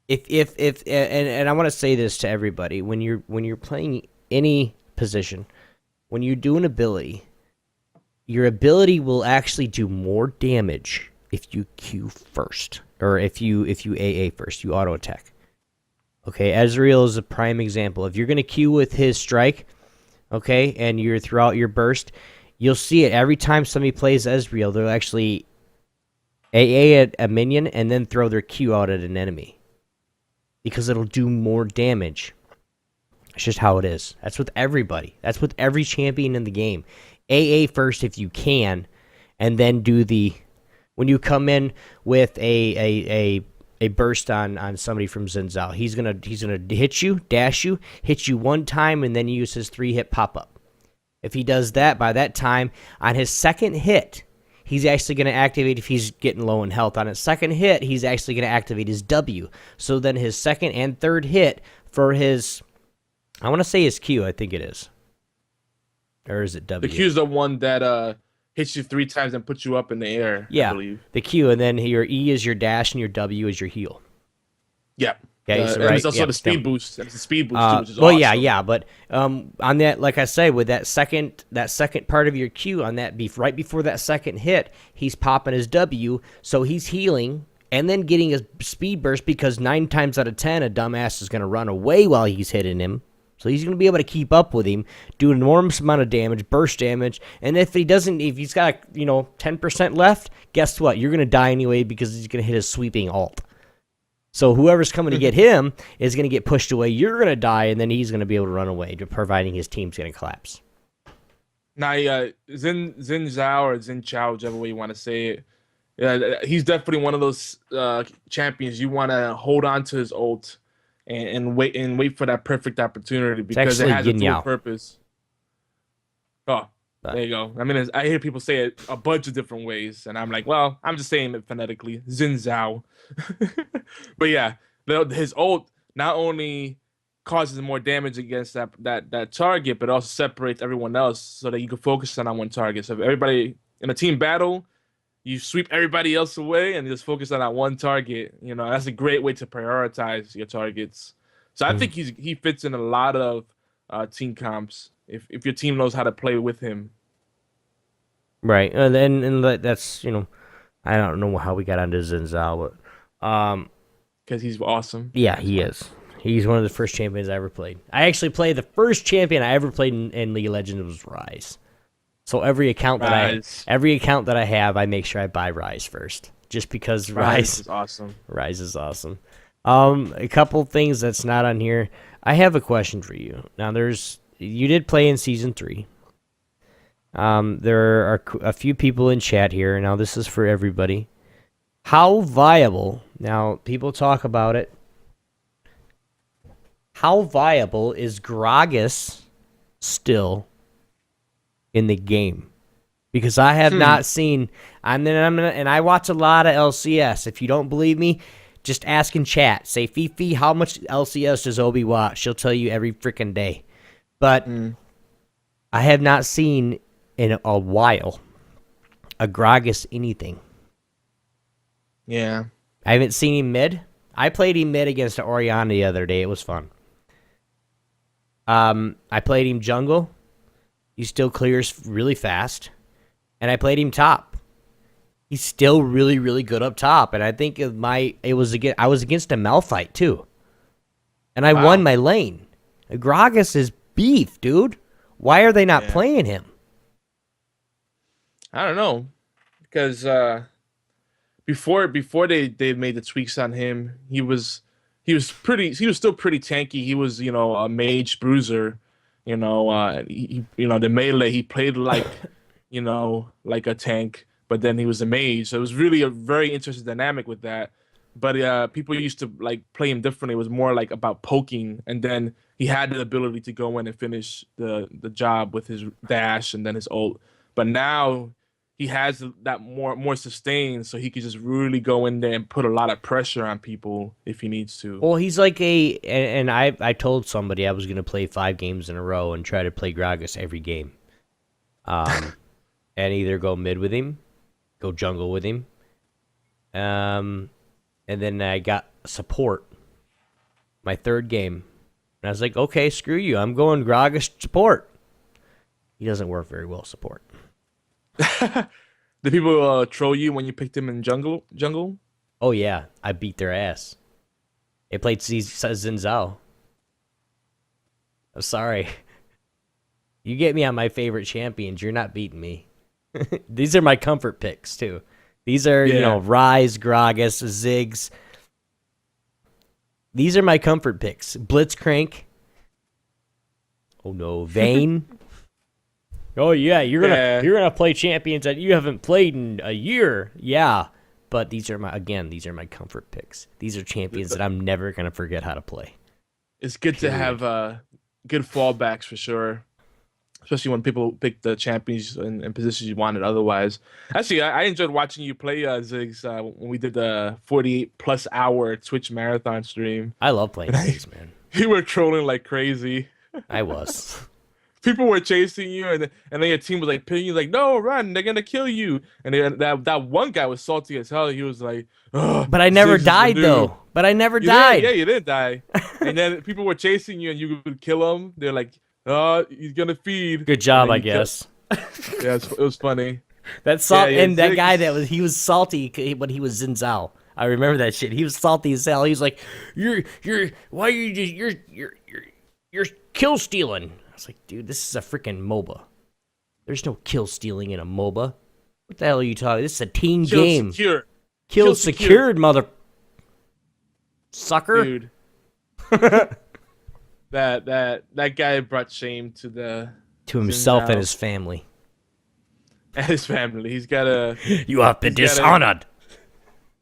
And I want to say this to everybody: when you're playing any position, when you do an ability, your ability will actually do more damage if you Q first, or if you AA first, you auto attack. Okay, Ezreal is a prime example. If you're going to Q with his strike, okay, and you're throughout your burst, you'll see it every time somebody plays Ezreal, they'll actually AA at a minion and then throw their Q out at an enemy. Because it'll do more damage. It's just how it is. That's with everybody. That's with every champion in the game. AA first if you can, and then do when you come in with a burst on somebody from Xin Zhao. He's gonna hit you, dash you, hit you one time, and then use his 3-hit pop-up. If he does that, by that time, on his second hit, he's actually going to activate, if he's getting low in health, on his second hit, he's actually going to activate his W. So then his second and third hit for his, I want to say his Q, I think it is. Or is it W? The Q is the one that hits you 3 times and puts you up in the air, yeah, I believe. The Q, and then your E is your dash, and your W is your heal. Yeah. Okay, and it's also the speed boost. It's a speed boost too, which is well, awesome. yeah, but on that, like I say, with that second part of your Q on that right before that second hit, he's popping his W, so he's healing and then getting a speed burst because 9 times out of 10, a dumbass is going to run away while he's hitting him. So he's going to be able to keep up with him, do an enormous amount of damage, burst damage, and if he's got 10% left, guess what? You're going to die anyway because he's going to hit his sweeping ult. So whoever's coming to get him is going to get pushed away. You're going to die, and then he's going to be able to run away, providing his team's going to collapse. Now, Xin Zhao or Xin Chao, whichever way you want to say it, he's definitely one of those champions you want to hold on to his ult and wait for that perfect opportunity because it has a dual purpose. Oh, there you go. I mean, I hear people say it a bunch of different ways, and I'm like, well, I'm just saying it phonetically, Xin Zhao. But yeah, his ult not only causes more damage against that target, but also separates everyone else so that you can focus on one target. So if everybody in a team battle, you sweep everybody else away and just focus on that one target. That's a great way to prioritize your targets. So I think he fits in a lot of team comps if your team knows how to play with him. Right, and that's I don't know how we got onto Xin Zhao, but because he's awesome. Yeah, he is. He's one of the first champions I ever played. I actually played the first champion I ever played in League of Legends was Ryze. So every account that I have, I make sure I buy Ryze first, just because Ryze is awesome. Ryze is awesome. A couple things that's not on here. I have a question for you. Now, you did play in Season 3. There are a few people in chat here. Now, this is for everybody. How viable, now people talk about it, how viable is Gragas still in the game? Because I have not seen, and I watch a lot of LCS. If you don't believe me, just ask in chat. Say, Fifi, how much LCS does Obi watch? She'll tell you every freaking day. But I have not seen in a while a Gragas anything. Yeah. I haven't seen him mid. I played him mid against Oriana the other day. It was fun. I played him jungle. He still clears really fast. And I played him top. He's still really, really good up top. And I think I was against a Malphite too. And I won my lane. Gragas is beef, dude. Why are they not playing him? I don't know. Because before they made the tweaks on him, he was still pretty tanky. He was, a mage bruiser, the melee, he played like, like a tank, but then he was a mage. So it was really a very interesting dynamic with that. But people used to play him differently. It was more about poking, and then he had the ability to go in and finish the job with his dash and then his ult. But now he has that more sustain, so he could just really go in there and put a lot of pressure on people if he needs to. Well, he's like and I told somebody I was going to play 5 games in a row and try to play Gragas every game. And either go mid with him, go jungle with him. And then I got support my 3rd game. And I was like, okay, screw you. I'm going Gragas support. He doesn't work very well support. Did people troll you when you picked him in jungle? Oh yeah, I beat their ass. They played Xin Zhao. I'm sorry. You get me on my favorite champions, you're not beating me. These are my comfort picks too. These are Ryze, Gragas, Ziggs. These are my comfort picks. Blitzcrank. Oh no, Vayne. Oh yeah, you're gonna play champions that you haven't played in a year. Yeah, but these are my comfort picks. These are champions that I'm never gonna forget how to play. It's good to have good fallbacks for sure, especially when people pick the champions in positions you wanted otherwise. Actually, I enjoyed watching you play Ziggs when we did the 48+ hour Twitch marathon stream. I love playing Ziggs, man. You were trolling like crazy. I was. People were chasing you, and then your team was pinning you, no, run, they're gonna kill you. And then that one guy was salty as hell. He was like, but I never died though. But I never died. Yeah, you didn't die. And then people were chasing you, and you would kill him. They're like, oh, he's gonna feed. Good job, I guess. Yeah, it was funny. That guy he was salty when he was Xin Zhao. I remember that shit. He was salty as hell. He was like, you're You're kill stealing. I was like, dude, this is a freaking MOBA. There's no kill stealing in a MOBA. What the hell are you talking? This is a team game. Secure. Kill secured, mother sucker. Dude. that guy brought shame to himself and his family. And his family. He's gotta. You have been dishonored.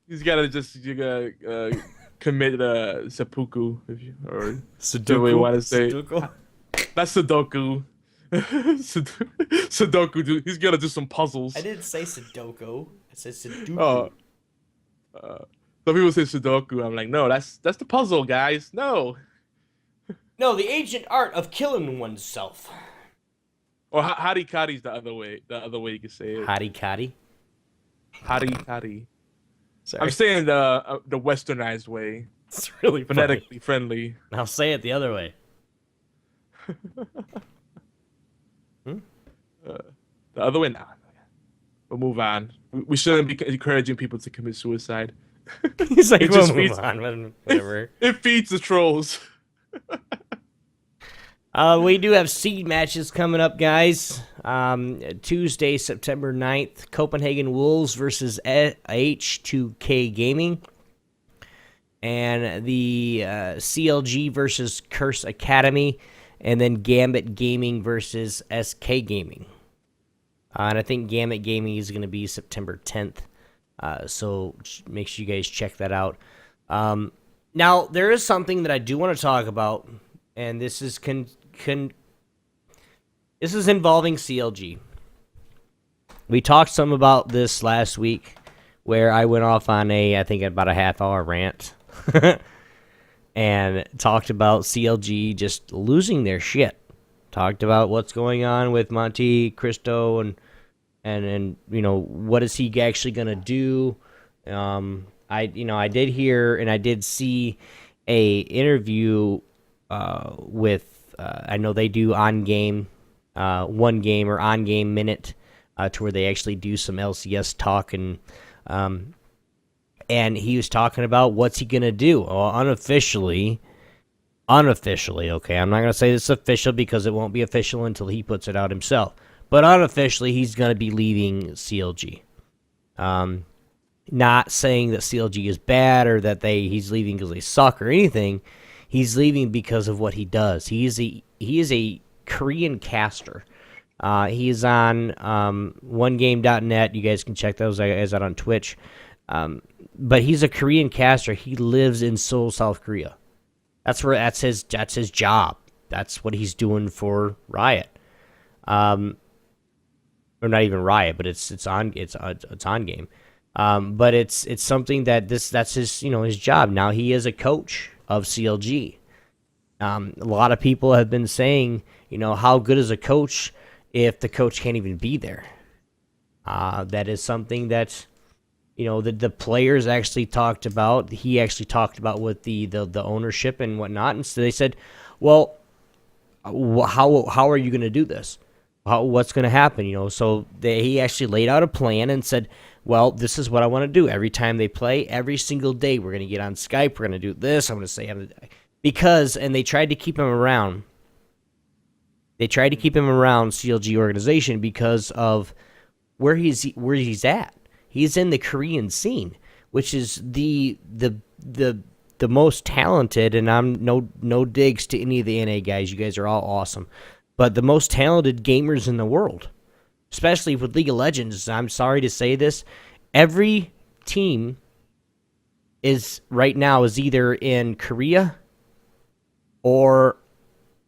He's gotta just commit seppuku, or Sudoku. You want to say Sudoku? That's Sudoku. Sudoku, dude. He's gonna do some puzzles. I didn't say Sudoku. I said Sudoku. Oh. Some people say Sudoku. I'm like, no, that's the puzzle, guys. No. No, the ancient art of killing oneself. Or harikari's the other way. The other way you can say it. Harikari? Harikari. Sorry. I'm saying the westernized way. It's really phonetically friendly. I'll say it the other way. The other way, nah. We'll move on. We shouldn't be encouraging people to commit suicide. He's like, we'll move on, whatever. It feeds the trolls. We do have seed matches coming up, guys. Tuesday, September 9th, Copenhagen Wolves versus H2K Gaming. And the CLG versus Curse Academy. And then Gambit Gaming versus SK Gaming. And I think Gambit Gaming is going to be September 10th. So make sure you guys check that out. Now, there is something that I do want to talk about. And this is this is involving CLG. We talked some about this last week, where I went off on I think about a half-hour rant, and talked about CLG just losing their shit. Talked about what's going on with Monte Cristo and you know, what is he actually gonna do. I did hear and I did see a interview with I know they do on-game, one-game or on-game minute, to where they actually do some LCS talk, and he was talking about what's he going to do. Well, unofficially, okay, I'm not going to say this official because it won't be official until he puts it out himself, but unofficially, he's going to be leaving CLG. Not saying that CLG is bad or that he's leaving because they suck or anything. He's leaving because of what he does. He is a Korean caster. He is on OneGame.net. You guys can check those guys out on Twitch. But he's a Korean caster. He lives in Seoul, South Korea. That's his job. That's what he's doing for Riot. Or not even Riot, but it's on game. But it's something that's his his job. Now he is a coach of CLG. A lot of people have been saying, how good is a coach if the coach can't even be there? That is something that, the players actually talked about. He actually talked about with the ownership and whatnot. And so they said, well, how are you going to do this? What's going to happen? So he actually laid out a plan and said, well, this is what I want to do. Every time they play, every single day, we're going to get on Skype. We're going to do this. I'm going to say, and they tried to keep him around. They tried to keep him around CLG organization because of where he's at. He's in the Korean scene, which is the most talented. And I'm no digs to any of the NA guys. You guys are all awesome, but the most talented gamers in the world. Especially with League of Legends, I'm sorry to say this, every team is either in Korea or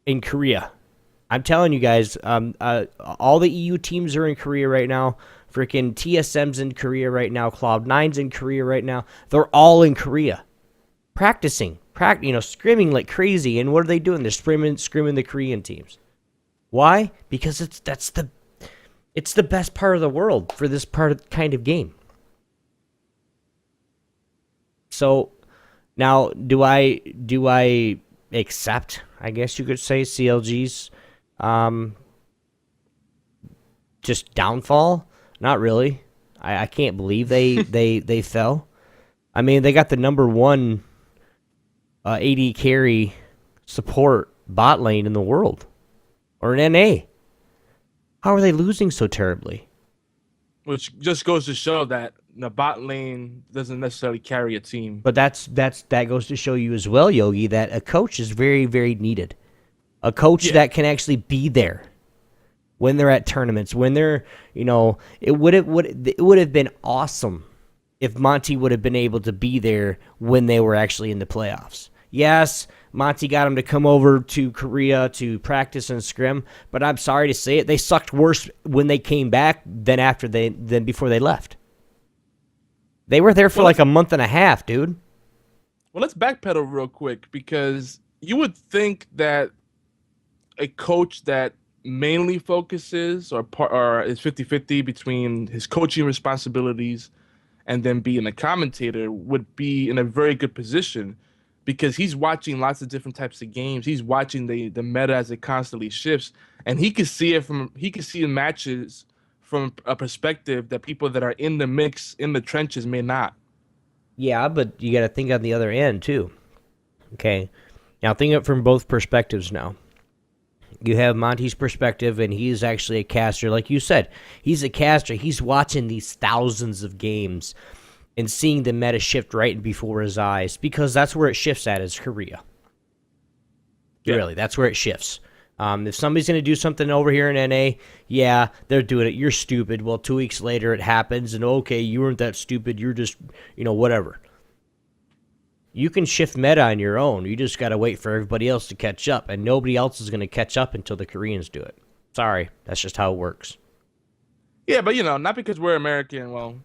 in Korea. I'm telling you guys, all the EU teams are in Korea right now. Freaking TSM's in Korea right now. Cloud9's in Korea right now. They're all in Korea, practicing, screaming like crazy. And what are they doing? They're screaming the Korean teams. Why? Because it's the best part of the world for this kind of game. So now, do I accept, I guess you could say, CLG's just downfall? Not really. I can't believe they fell. I mean, they got the number one AD carry support bot lane in the world, or an NA. How are they losing so terribly? Which just goes to show that the bot lane doesn't necessarily carry a team. But that goes to show you as well, Yogi, that a coach is very, very needed. A coach that can actually be there when they're at tournaments, when they're, it would have been awesome if Monty would have been able to be there when they were actually in the playoffs. Yes, Monty got him to come over to Korea to practice and scrim, but I'm sorry to say it, they sucked worse when they came back than before they left. They were there for like a month and a half, dude. Well, let's backpedal real quick, because you would think that a coach that mainly focuses or is 50-50 between his coaching responsibilities and then being a commentator would be in a very good position, because he's watching lots of different types of games. He's watching the meta as it constantly shifts, and he can see the matches from a perspective that people that are in the mix, in the trenches, may not. Yeah, but you got to think on the other end too. Okay, now think of it from both perspectives. Now you have Monty's perspective, and he's actually a caster, like you said. He's a caster. He's watching these thousands of games and seeing the meta shift right before his eyes, because that's where it shifts at, is Korea. Yeah. Really, that's where it shifts. If somebody's going to do something over here in NA, yeah, they're doing it. You're stupid. Well, 2 weeks later it happens, and okay, you weren't that stupid. You're just, whatever. You can shift meta on your own. You just got to wait for everybody else to catch up, and nobody else is going to catch up until the Koreans do it. Sorry, that's just how it works. Yeah, but, not because we're American,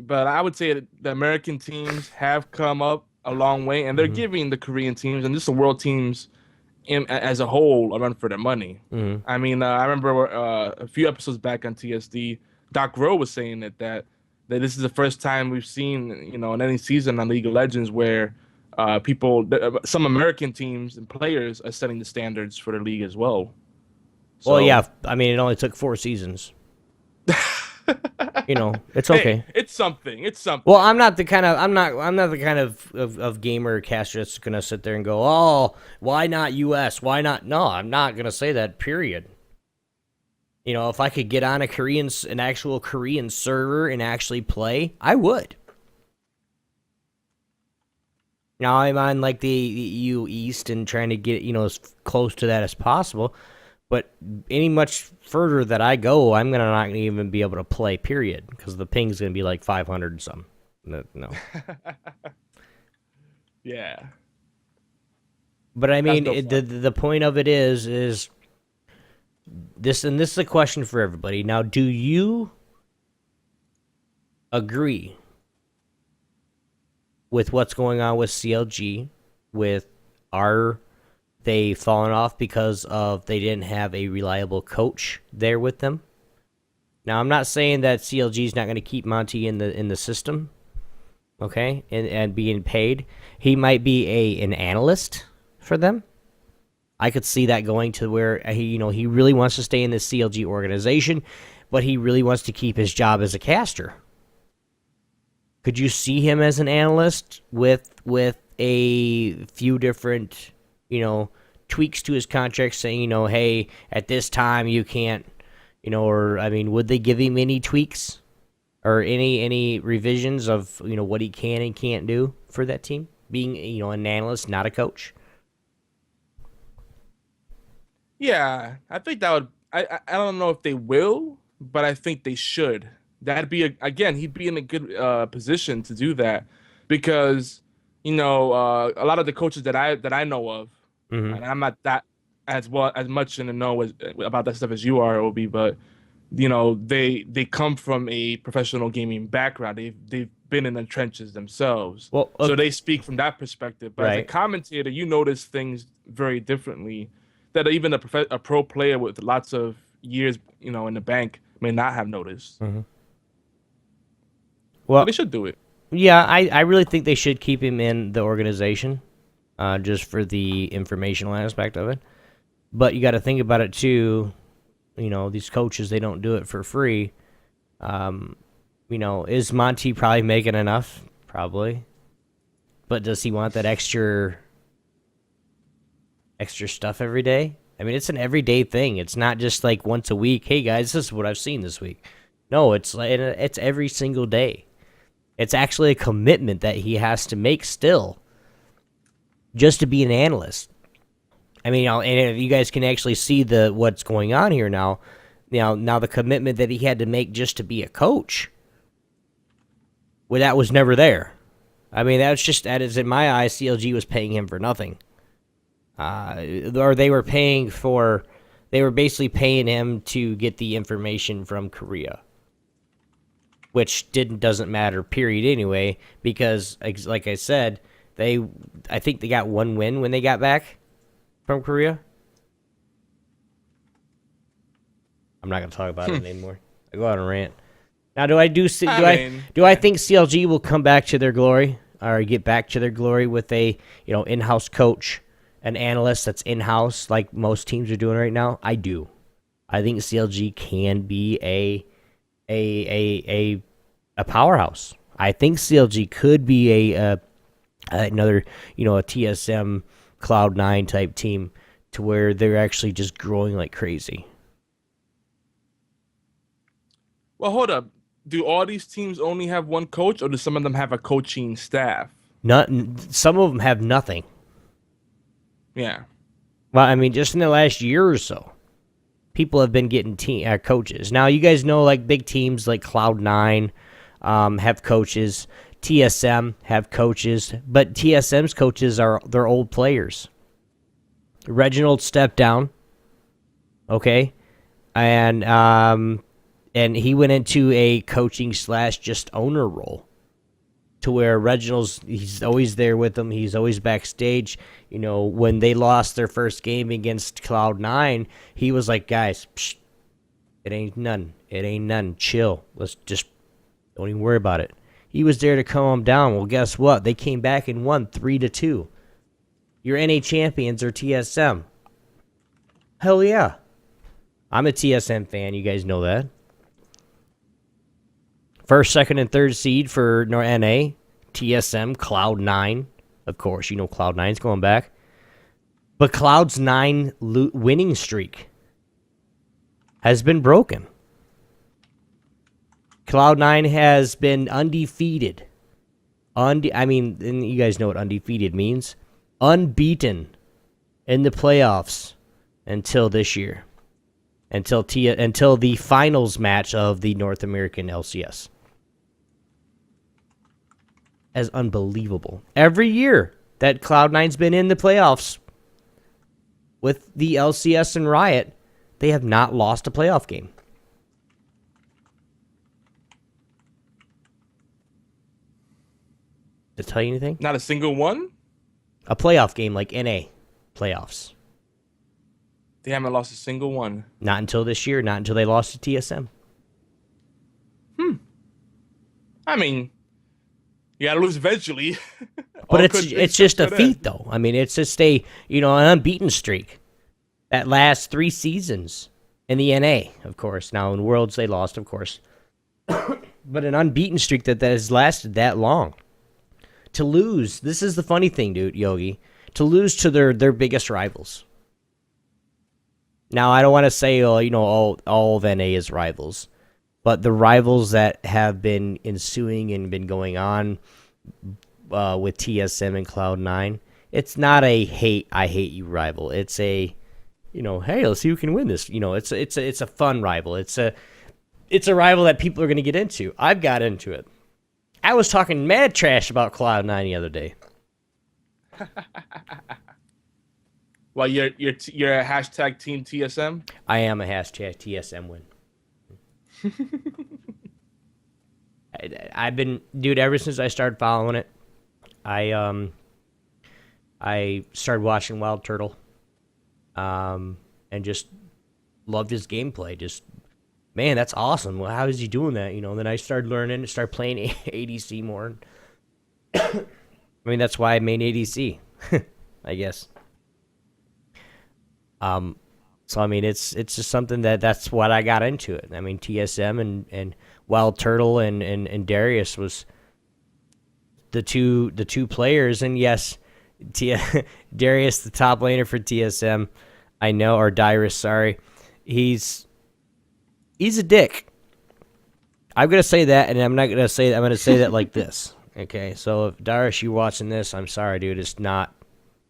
but I would say that the American teams have come up a long way, and they're giving the Korean teams and just the world teams as a whole a run for their money. I mean, I remember a few episodes back on TSD, Doc Rowe was saying that this is the first time we've seen, in any season on League of Legends where some American teams and players are setting the standards for the league as well. So, well, yeah, I mean, it only took 4 seasons. It's okay. Hey, it's something. Well, I'm not the kind of gamer caster that's gonna sit there and go, "Oh, why not US? Why not?" No, I'm not gonna say that. Period. If I could get on an actual Korean server and actually play, I would. Now I'm on like the EU East and trying to get as close to that as possible. But any much further that I go, I'm not gonna even be able to play, period, because the ping's gonna be like 500 and something. No. Yeah. But I mean, the point of it is this, and this is a question for everybody. Now, do you agree with what's going on with CLG? They fallen off because they didn't have a reliable coach there with them? Now, I'm not saying that CLG is not going to keep Monty in the system, okay, and being paid. He might be an analyst for them. I could see that going to where he really wants to stay in the CLG organization, but he really wants to keep his job as a caster. Could you see him as an analyst with a few different tweaks to his contract, saying, hey, at this time you can't, would they give him any tweaks or any revisions of, what he can and can't do for that team, being, an analyst, not a coach? Yeah, I think that would, I don't know if they will, but I think they should. That'd be, he'd be in a good position to do that, because, a lot of the coaches that I know of, and I'm not that as much in the know about that stuff as you are, Obi, but they come from a professional gaming background. They've been in the trenches themselves, so they speak from that perspective. But as a commentator, you notice things very differently that even a pro player with lots of years, in the bank may not have noticed. Well, they should do it. Yeah, I really think they should keep him in the organization. Just for the informational aspect of it. But you got to think about it too. These coaches, they don't do it for free. Is Monty probably making enough? Probably. But does he want that extra extra stuff every day. I mean, it's an everyday thing. It's not just like once a week. Hey guys, this is what I've seen this week. No, it's every single day. It's actually a commitment that he has to make still, just to be an analyst. I mean, and if you guys can actually see what's going on here now, now the commitment that he had to make just to be a coach, well, that was never there. I mean, that is in my eyes, CLG was paying him for nothing. Or they were basically paying him to get the information from Korea, which doesn't matter, period, anyway, because, like I said, I think they got one win when they got back from Korea. I'm not going to talk about it anymore. I go out and rant. Now, do I think CLG will come back to their glory, or get back to their glory with a in-house coach, an analyst that's in-house like most teams are doing right now? I do. I think CLG can be a powerhouse. I think CLG could be another a TSM Cloud9 type team, to where they're actually just growing like crazy. Well, hold up. Do all these teams only have one coach, or do some of them have a coaching staff? Some of them have nothing. Yeah. Well, I mean, just in the last year or so, people have been getting coaches. Now, you guys know, like, big teams like Cloud9 have coaches. TSM have coaches, but TSM's coaches they're old players. Reginald stepped down, okay, and he went into a coaching / just owner role, to where he's always there with them. He's always backstage. When they lost their first game against Cloud9, he was like, guys, psh, it ain't none. Chill. Let's just don't even worry about it. He was there to calm them down. Well, guess what? They came back and won 3-2. Your NA champions are TSM. Hell yeah. I'm a TSM fan. You guys know that. First, second, and third seed for NA, TSM, Cloud9. Of course, Cloud9's going back. But Cloud's 9 winning streak has been broken. Cloud9 has been undefeated. And you guys know what undefeated means. Unbeaten in the playoffs until this year. Until the finals match of the North American LCS. As unbelievable. Every year that Cloud9's been in the playoffs with the LCS and Riot, they have not lost a playoff game. To tell you anything? Not a single one? A playoff game like NA playoffs. They haven't lost a single one. Not until this year, not until they lost to TSM. I mean, you gotta lose eventually. But it's just a feat, though. I mean, it's just an unbeaten streak that lasts 3 seasons in the NA, of course. Now, in Worlds, they lost, of course. But an unbeaten streak that has lasted that long. To lose, this is the funny thing, dude, Yogi, to lose to their biggest rivals. Now, I don't want to say, all of NA is rivals, but the rivals that have been ensuing and been going on with TSM and Cloud9, it's not a I hate you rival. It's a, hey, let's see who can win this. It's a fun rival. It's a rival that people are going to get into. I've got into it. I was talking mad trash about Cloud9 the other day. Well, you're a hashtag Team TSM? I am a hashtag TSM win. I've been, dude, ever since I started following it, I started watching Wild Turtle, and just loved his gameplay. Just, man, that's awesome. Well, how is he doing that? Then I started learning, started playing ADC more. I mean, that's why I made ADC, I guess. So I mean, it's just something that's what I got into it. I mean, TSM and Wild Turtle and Darius was the two players, and yes, T- Darius, the top laner for TSM, I know, or Dyrus, sorry. He's a dick. I'm gonna say that, and I'm not gonna say that. I'm gonna say that like this. Okay, so if Darius, you watching this, I'm sorry, dude. It's not,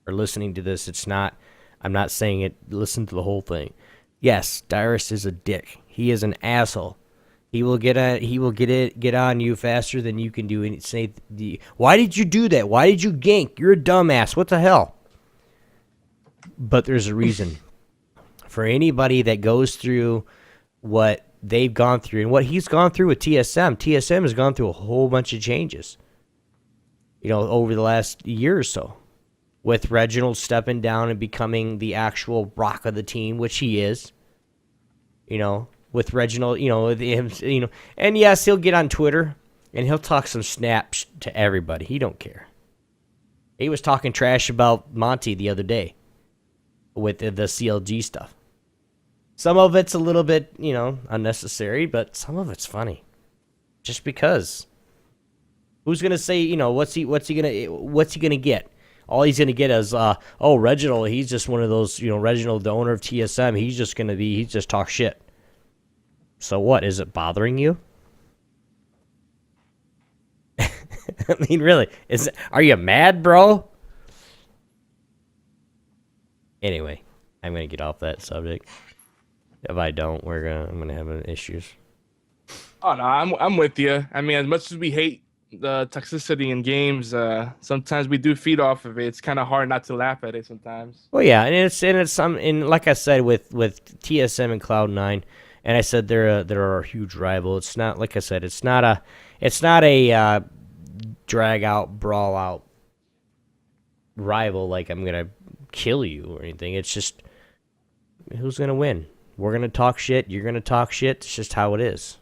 or listening to this, it's not. I'm not saying it. Listen to the whole thing. Yes, Dyrus is a dick. He is an asshole. He will get on you faster than you can do. And say, why did you do that? Why did you gank? You're a dumbass. What the hell? But there's a reason. For anybody that goes through what they've gone through and what he's gone through with TSM has gone through a whole bunch of changes. Over the last year or so, with Reginald stepping down and becoming the actual rock of the team, which he is. With Reginald, with him, and yes, he'll get on Twitter and he'll talk some snaps to everybody. He don't care. He was talking trash about Monty the other day with the CLG stuff. Some of it's a little bit, unnecessary, but some of it's funny. Just because. Who's gonna say, what's he gonna get? All he's gonna get is, Reginald. He's just one of those, Reginald, the owner of TSM. He just talks shit. So what? Is it bothering you? I mean, really? Are you mad, bro? Anyway, I'm gonna get off that subject. If I don't, I'm gonna have issues. Oh no, I'm with you. I mean, as much as we hate the toxicity in games, sometimes we do feed off of it. It's kind of hard not to laugh at it sometimes. Well, yeah, and like I said with TSM and Cloud9, and I said they're a huge rival. It's not, like I said, it's not a drag out, brawl out rival. Like I'm gonna kill you or anything. It's just who's gonna win. We're gonna talk shit. You're gonna talk shit. It's just how it is.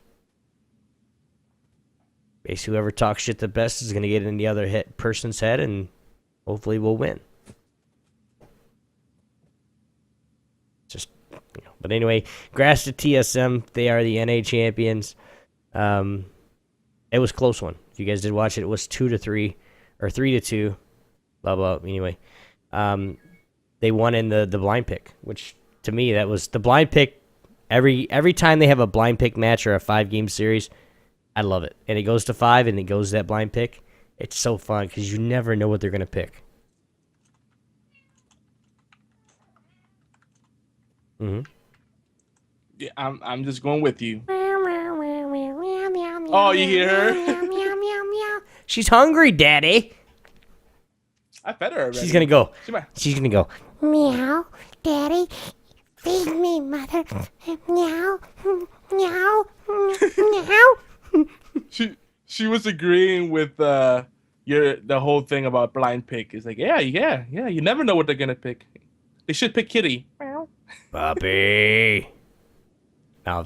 Basically, whoever talks shit the best is gonna get in the other person's head, and hopefully we'll win. But anyway, grass to TSM. They are the NA champions. It was a close one. If you guys did watch it, it was 2-3 or 3-2. Blah blah. Anyway, they won in the blind pick, which to me that was the blind pick. Every time they have a blind pick match or a 5-game series, I love it. And it goes to 5, and it goes to that blind pick. It's so fun because you never know what they're gonna pick. Mm-hmm. Yeah, I'm just going with you. Oh, you hear her? She's hungry, Daddy. I fed her already. She's gonna go. She's gonna go. Meow, Daddy, feed me, Mother. Meow, meow, meow. She was agreeing with the whole thing about blind pick. It's like, yeah. You never know what they're gonna pick. They should pick Kitty. Puppy. Now,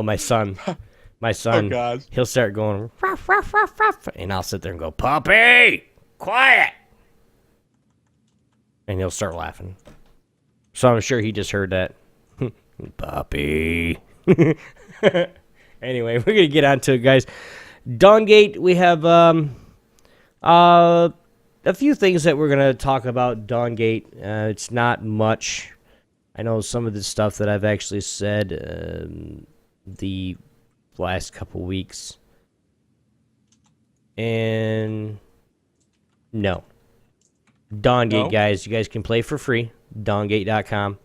my son, Oh God. he'll start going ruff, ruff, ruff, ruff, and I'll sit there and go, Puppy, quiet, and he'll start laughing. So I'm sure he just heard that. Puppy. Anyway, we're gonna get on to it, guys. Dawngate, we have a few things that we're gonna talk about. Dawngate, it's not much. I know some of the stuff that I've actually said the last couple weeks. And no. Dawngate, guys, you guys can play for free. Dawngate.com.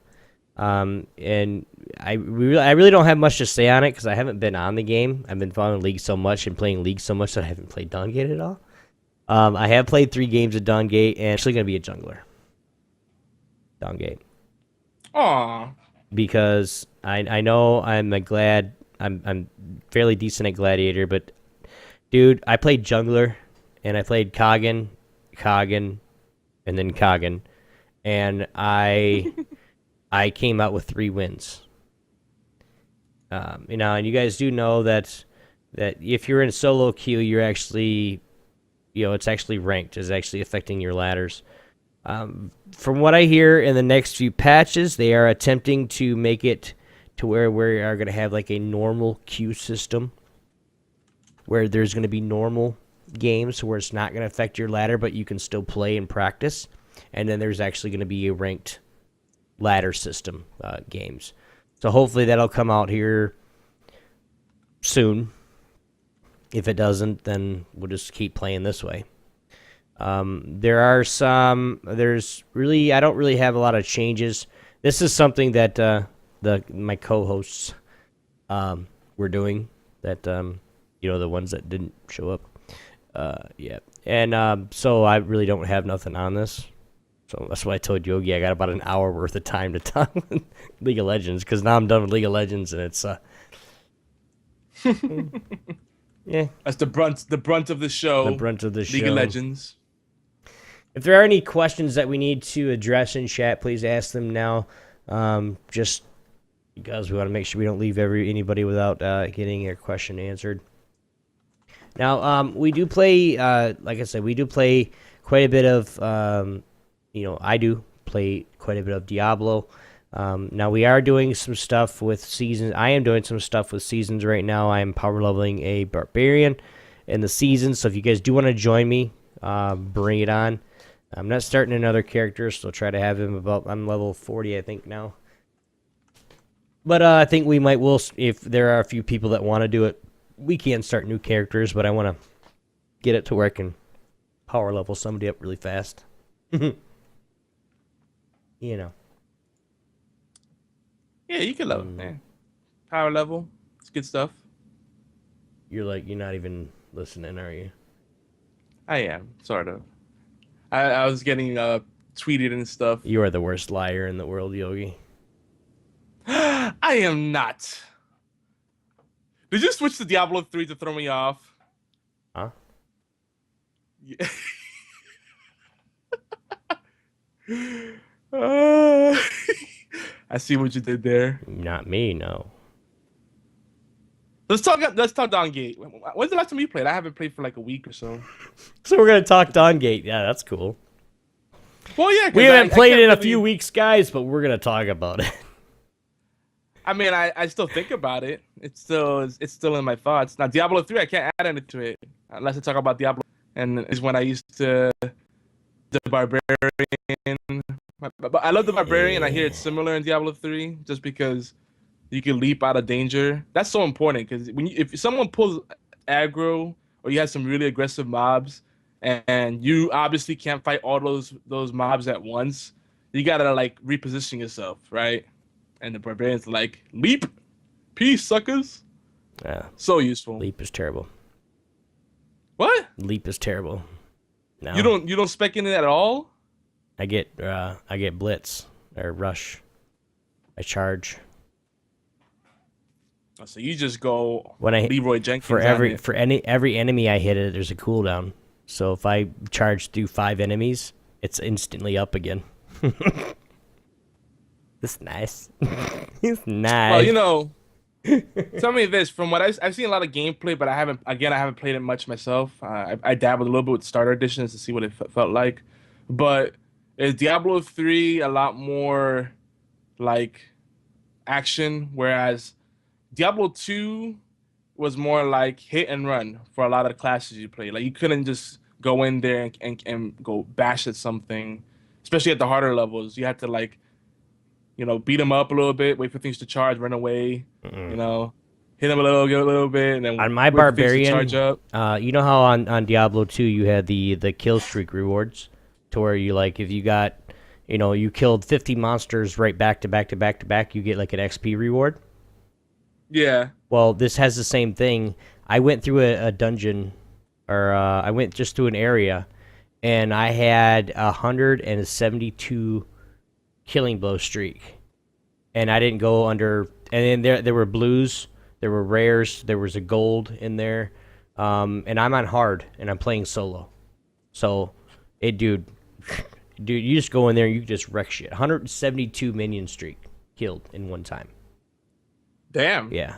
And I really don't have much to say on it because I haven't been on the game. I've been following League so much and playing League so much that I haven't played Dawngate at all. I have played 3 games of Dawngate and I'm actually going to be a jungler. Dawngate. Aww. Because I know I'm fairly decent at Gladiator, but dude, I played jungler and I played Kagen, and then Kagen, and I came out with 3 wins. And you guys do know that if you're in solo queue, you're actually, it's actually ranked, is actually affecting your ladders. From what I hear, in the next few patches, they are attempting to make it to where we are going to have like a normal queue system, where there's going to be normal games where it's not going to affect your ladder, but you can still play and practice. And then there's actually going to be a ranked ladder system games. So hopefully that'll come out here soon. If it doesn't, then we'll just keep playing this way. There's really, I don't really have a lot of changes. This is something that my co-hosts were doing, that the ones that didn't show up. Yeah. And so I really don't have nothing on this. So that's why I told Yogi I got about an hour worth of time to talk League of Legends, because now I'm done with League of Legends, and it's yeah. That's the brunt of the show. The brunt of the show. League of Legends. If there are any questions that we need to address in chat, please ask them now. Just because we want to make sure we don't leave anybody without getting a question answered. Now, we do play, like I said, we do play quite a bit of, I do play quite a bit of Diablo. Now, we are doing some stuff with seasons. I am doing some stuff with seasons right now. I am power leveling a barbarian in the season. So if you guys do want to join me, bring it on. I'm not starting another character, so I'll try to have him I'm level 40, I think, now. But I think we will, if there are a few people that want to do it, we can start new characters, but I want to get it to where I can power level somebody up really fast. Yeah, you can level, man. Power level. It's good stuff. You're not even listening, are you? I am, sort of. I was getting tweeted and stuff. You are the worst liar in the world, Yogi. I am not. Did you switch to Diablo 3 to throw me off? Huh? Yeah. I see what you did there. Not me, no. Let's talk Dawn Gate. When's the last time you played? I haven't played for like a week or so. So we're gonna talk Dawn Gate. Yeah, that's cool. Well, yeah, we haven't played it in a few weeks, guys, but we're gonna talk about it. I mean, I still think about it. It's still in my thoughts. Now, Diablo 3, I can't add anything to it unless I talk about Diablo. And is when I used to the Barbarian. But I love the Barbarian. Yeah. I hear it's similar in Diablo 3 just because you can leap out of danger. That's so important because if someone pulls aggro or you have some really aggressive mobs and you obviously can't fight all those mobs at once, you gotta reposition yourself, right? And the Barbarian's leap, peace, suckers. Yeah. So useful. Leap is terrible. What? Leap is terrible. No. You don't spec in it at all? I get blitz or rush. I charge. So you just go when I Leroy Jenkins for every enemy I hit it, there's a cooldown. So if I charge through 5 enemies, it's instantly up again. It's nice. It's nice. Well, tell me this. From what I've seen a lot of gameplay, but I haven't played it much myself. I dabbled a little bit with starter editions to see what it felt like. But is Diablo 3 a lot more action, whereas Diablo 2 was more hit and run for a lot of the classes you play. You couldn't just go in there and go bash at something, especially at the harder levels. You had to beat them up a little bit, wait for things to charge, run away, hit them a little bit, and then on my Barbarian, charge up. You know how on Diablo 2 you had the kill streak rewards, to where you if you got, you killed 50 monsters right back to back to back to back, you get an XP reward. Yeah. Well, this has the same thing. I went through a dungeon, or I went just through an area, and I had 172 killing blow streak, and I didn't go under. And then there were blues, there were rares, there was a gold in there, and I'm on hard, and I'm playing solo, so dude, you just go in there and you just wreck shit. 172 minion streak killed in one time. Damn. Yeah.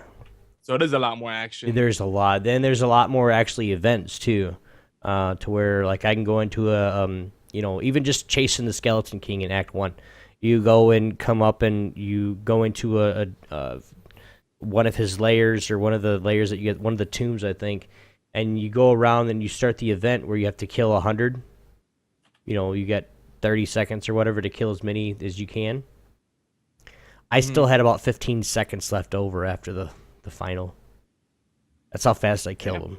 So there's a lot more action. There's a lot. Then there's a lot more actually events too, to where I can go into a even just chasing the Skeleton King in Act 1. You go and come up and you go into a one of his layers, or one of the layers that you get, one of the tombs, I think, and you go around and you start the event where you have to kill 100. You get 30 seconds or whatever to kill as many as you can. I still had about 15 seconds left over after the final. That's how fast I killed them.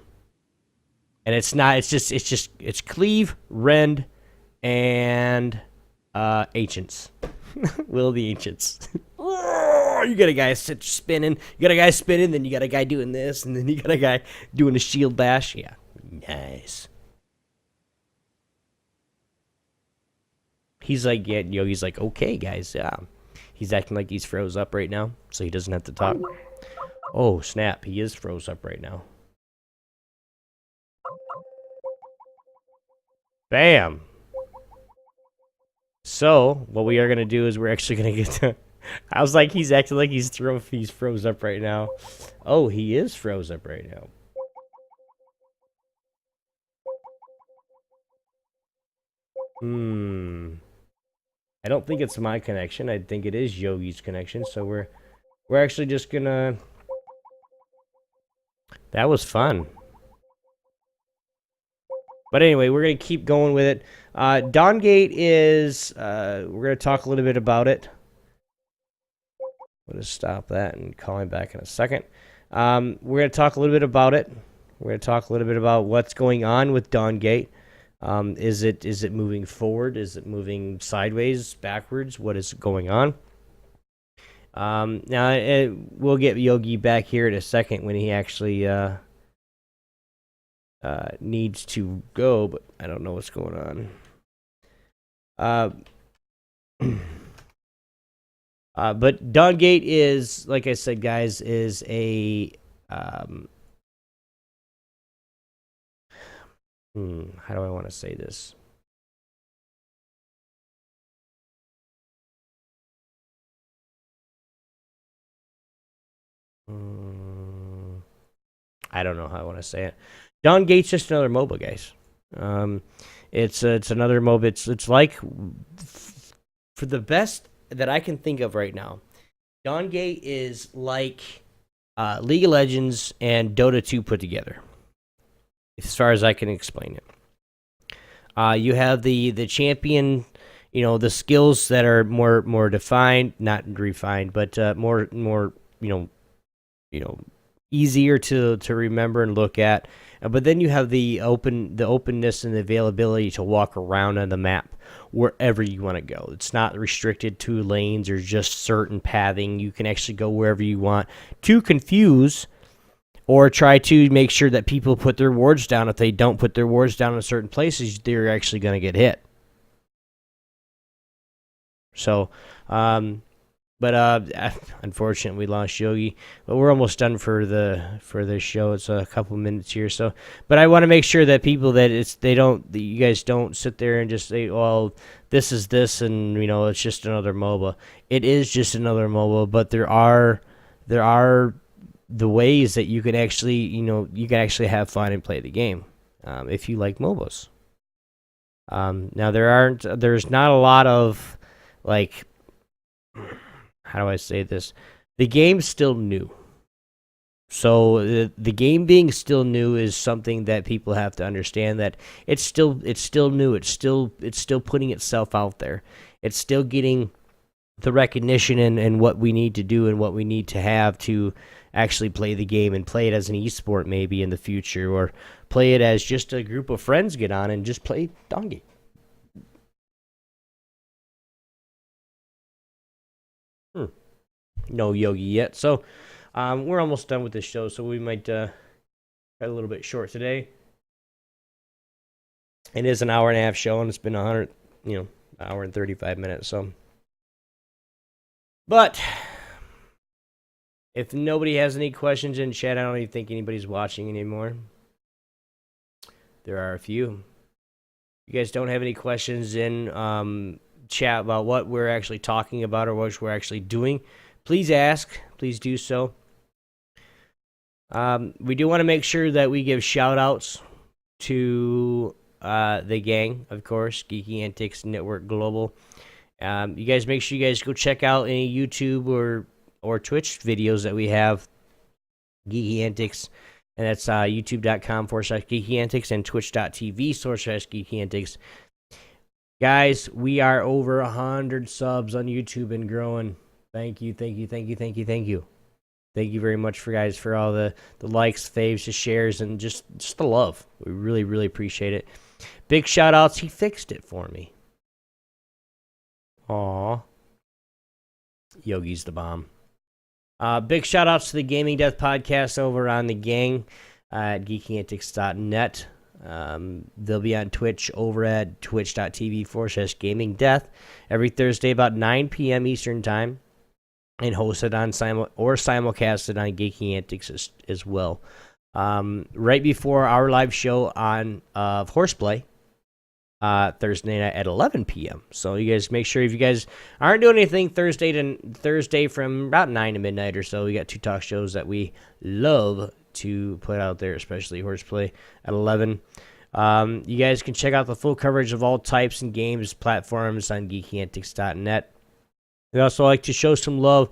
And it's Cleave, Rend, and Ancients. Will of the Ancients. You got a guy spinning. You got a guy spinning, then you got a guy doing this, and then you got a guy doing a shield bash. Yeah, nice. He's like, yeah, Yogi's like, okay, guys. Yeah. He's acting like he's froze up right now, so he doesn't have to talk. Oh, snap. He is froze up right now. Bam. So, what we are going to do is we're actually going to get to... I was like, he's acting like he's froze up right now. Oh, he is froze up right now. I don't think it's my connection. I think it is Yogi's connection. So we're actually just gonna... That was fun. But anyway, we're gonna keep going with it. Dawngate is... we're gonna talk a little bit about it. I'm gonna stop that and call him back in a second. We're gonna talk a little bit about it. We're gonna talk a little bit about what's going on with Dawngate. Is it moving forward? Is it moving sideways, backwards? What is going on? Now we'll get Yogi back here in a second when he actually needs to go, but I don't know what's going on. But Dawngate is, like I said, guys, is a how do I want to say this? I don't know how I want to say it. Dawngate's just another MOBA, guys. It's another MOBA. It's like, for the best that I can think of right now, Dawngate is like League of Legends and Dota 2 put together, as far as I can explain it. You have the champion, the skills that are more defined, not refined, but more easier to remember and look at. But then you have the openness and the availability to walk around on the map wherever you want to go. It's not restricted to lanes or just certain pathing. You can actually go wherever you want to confuse or try to make sure that people put their wards down. If they don't put their wards down in certain places, they're actually going to get hit. So, but unfortunately, we lost Yogi. But we're almost done for this show. It's a couple minutes here, so. But I want to make sure that people that you guys don't sit there and just say, "Well, this is this," and it's just another MOBA. It is just another MOBA, but there are the ways that you can actually have fun and play the game if you like MOBAs. Now there's not a lot of, like, how do I say this? The game's still new. So the game being still new is something that people have to understand, that it's still new. It's still putting itself out there. It's still getting the recognition and what we need to do and what we need to have to actually play the game and play it as an esport maybe in the future, or play it as just a group of friends get on and just play Dawngate. No Yogi yet. So we're almost done with this show, so we might cut a little bit short today. It is an hour and a half show, and it's been hour and 35 minutes. So, but if nobody has any questions in chat, I don't even think anybody's watching anymore. There are a few. You guys don't have any questions in chat about what we're actually talking about or what we're actually doing, please ask. Please do so. We do want to make sure that we give shout outs to the gang, of course, Geeky Antics Network Global. You guys make sure you guys go check out any YouTube or Twitch videos that we have. Geeky Antics And that's youtube.com/GeekyAntics and twitch.tv/GeekyAntics. Guys, we are over 100 subs on YouTube and growing. Thank you. Thank you very much for all the likes, faves, the shares, and just the love. We really, really appreciate it. Big shout outs. He fixed it for me. Aw. Yogi's the bomb. Big shout outs to the Gaming Death podcast over on the gang at GeekyAntics.net. They'll be on Twitch over at twitch.tv/Gaming Death every Thursday about 9 p.m. Eastern Time, and hosted on simulcasted on Geeky Antics as well. Right before our live show on Horseplay Thursday night at 11 p.m. So you guys make sure, if you guys aren't doing anything Thursday from about 9 to midnight or so, we got 2 talk shows that we love to put out there, especially Horseplay at 11. You guys can check out the full coverage of all types and games platforms on GeekyAntics.net. We also like to show some love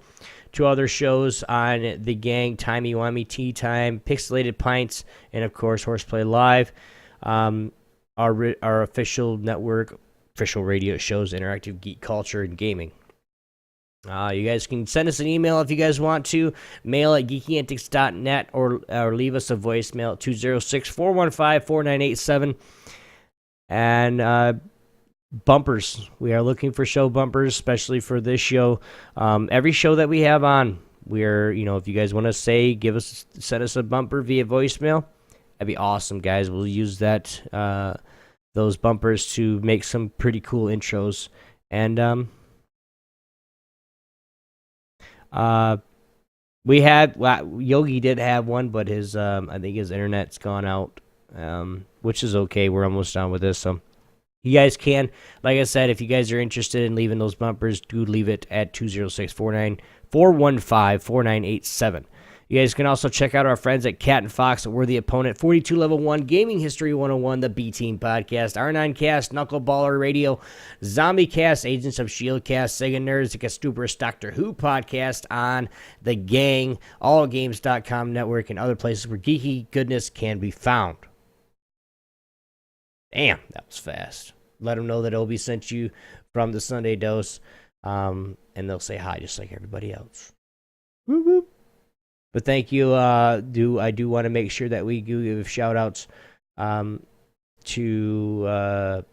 to other shows on the gang: Timey Wimey Tea Time, Pixelated Pints, and of course Horseplay Live. Our official network, official radio shows, interactive geek culture and gaming. You guys can send us an email if you guys want to. Mail at GeekyAntics.net or leave us a voicemail at 206-415-4987. And bumpers. We are looking for show bumpers, especially for this show. Every show that we have on, we're, if you guys want to send us a bumper via voicemail, that'd be awesome, guys. We'll use those bumpers to make some pretty cool intros. And Yogi did have one, but his I think his internet's gone out, which is okay. We're almost done with this, so you guys can, like I said, if you guys are interested in leaving those bumpers, do leave it at 206-415-4987. You guys can also check out our friends at Cat and Fox, We're the Opponent, 42 Level 1, Gaming History 101, the B-Team Podcast, R9 Cast, Knuckleballer Radio, Zombie Cast, Agents of S.H.I.E.L.D. Cast, Sega Nerds, the Castuberous Doctor Who Podcast on the Gang, AllGames.com Network, and other places where geeky goodness can be found. Damn, that was fast. Let them know that Obi sent you from the Sunday Dose, and they'll say hi just like everybody else. Whoop, whoop. But thank you. I do want to make sure that we do give shout outs to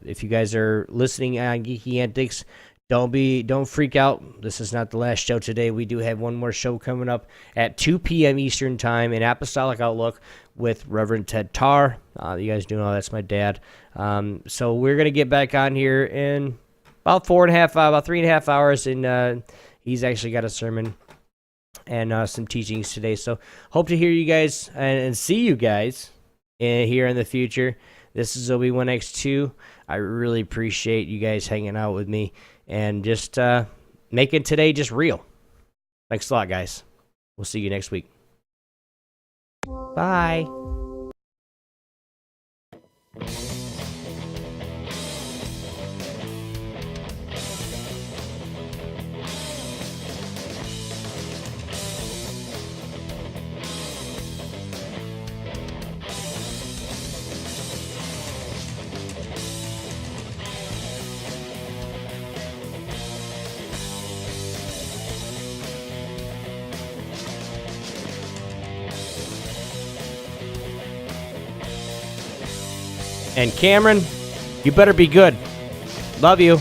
if you guys are listening on Geeky Antics, don't freak out. This is not the last show today. We do have one more show coming up at 2 p.m. Eastern Time in Apostolic Outlook with Reverend Ted Tarr. You guys do know that's my dad. So we're gonna get back on here in about 3.5 hours, and he's actually got a sermon and some teachings today. So hope to hear you guys and see you guys here in the future. This is Obi1X2. I really appreciate you guys hanging out with me and just making today just real. Thanks a lot, guys. We'll see you next week. Bye. And Cameron, you better be good. Love you.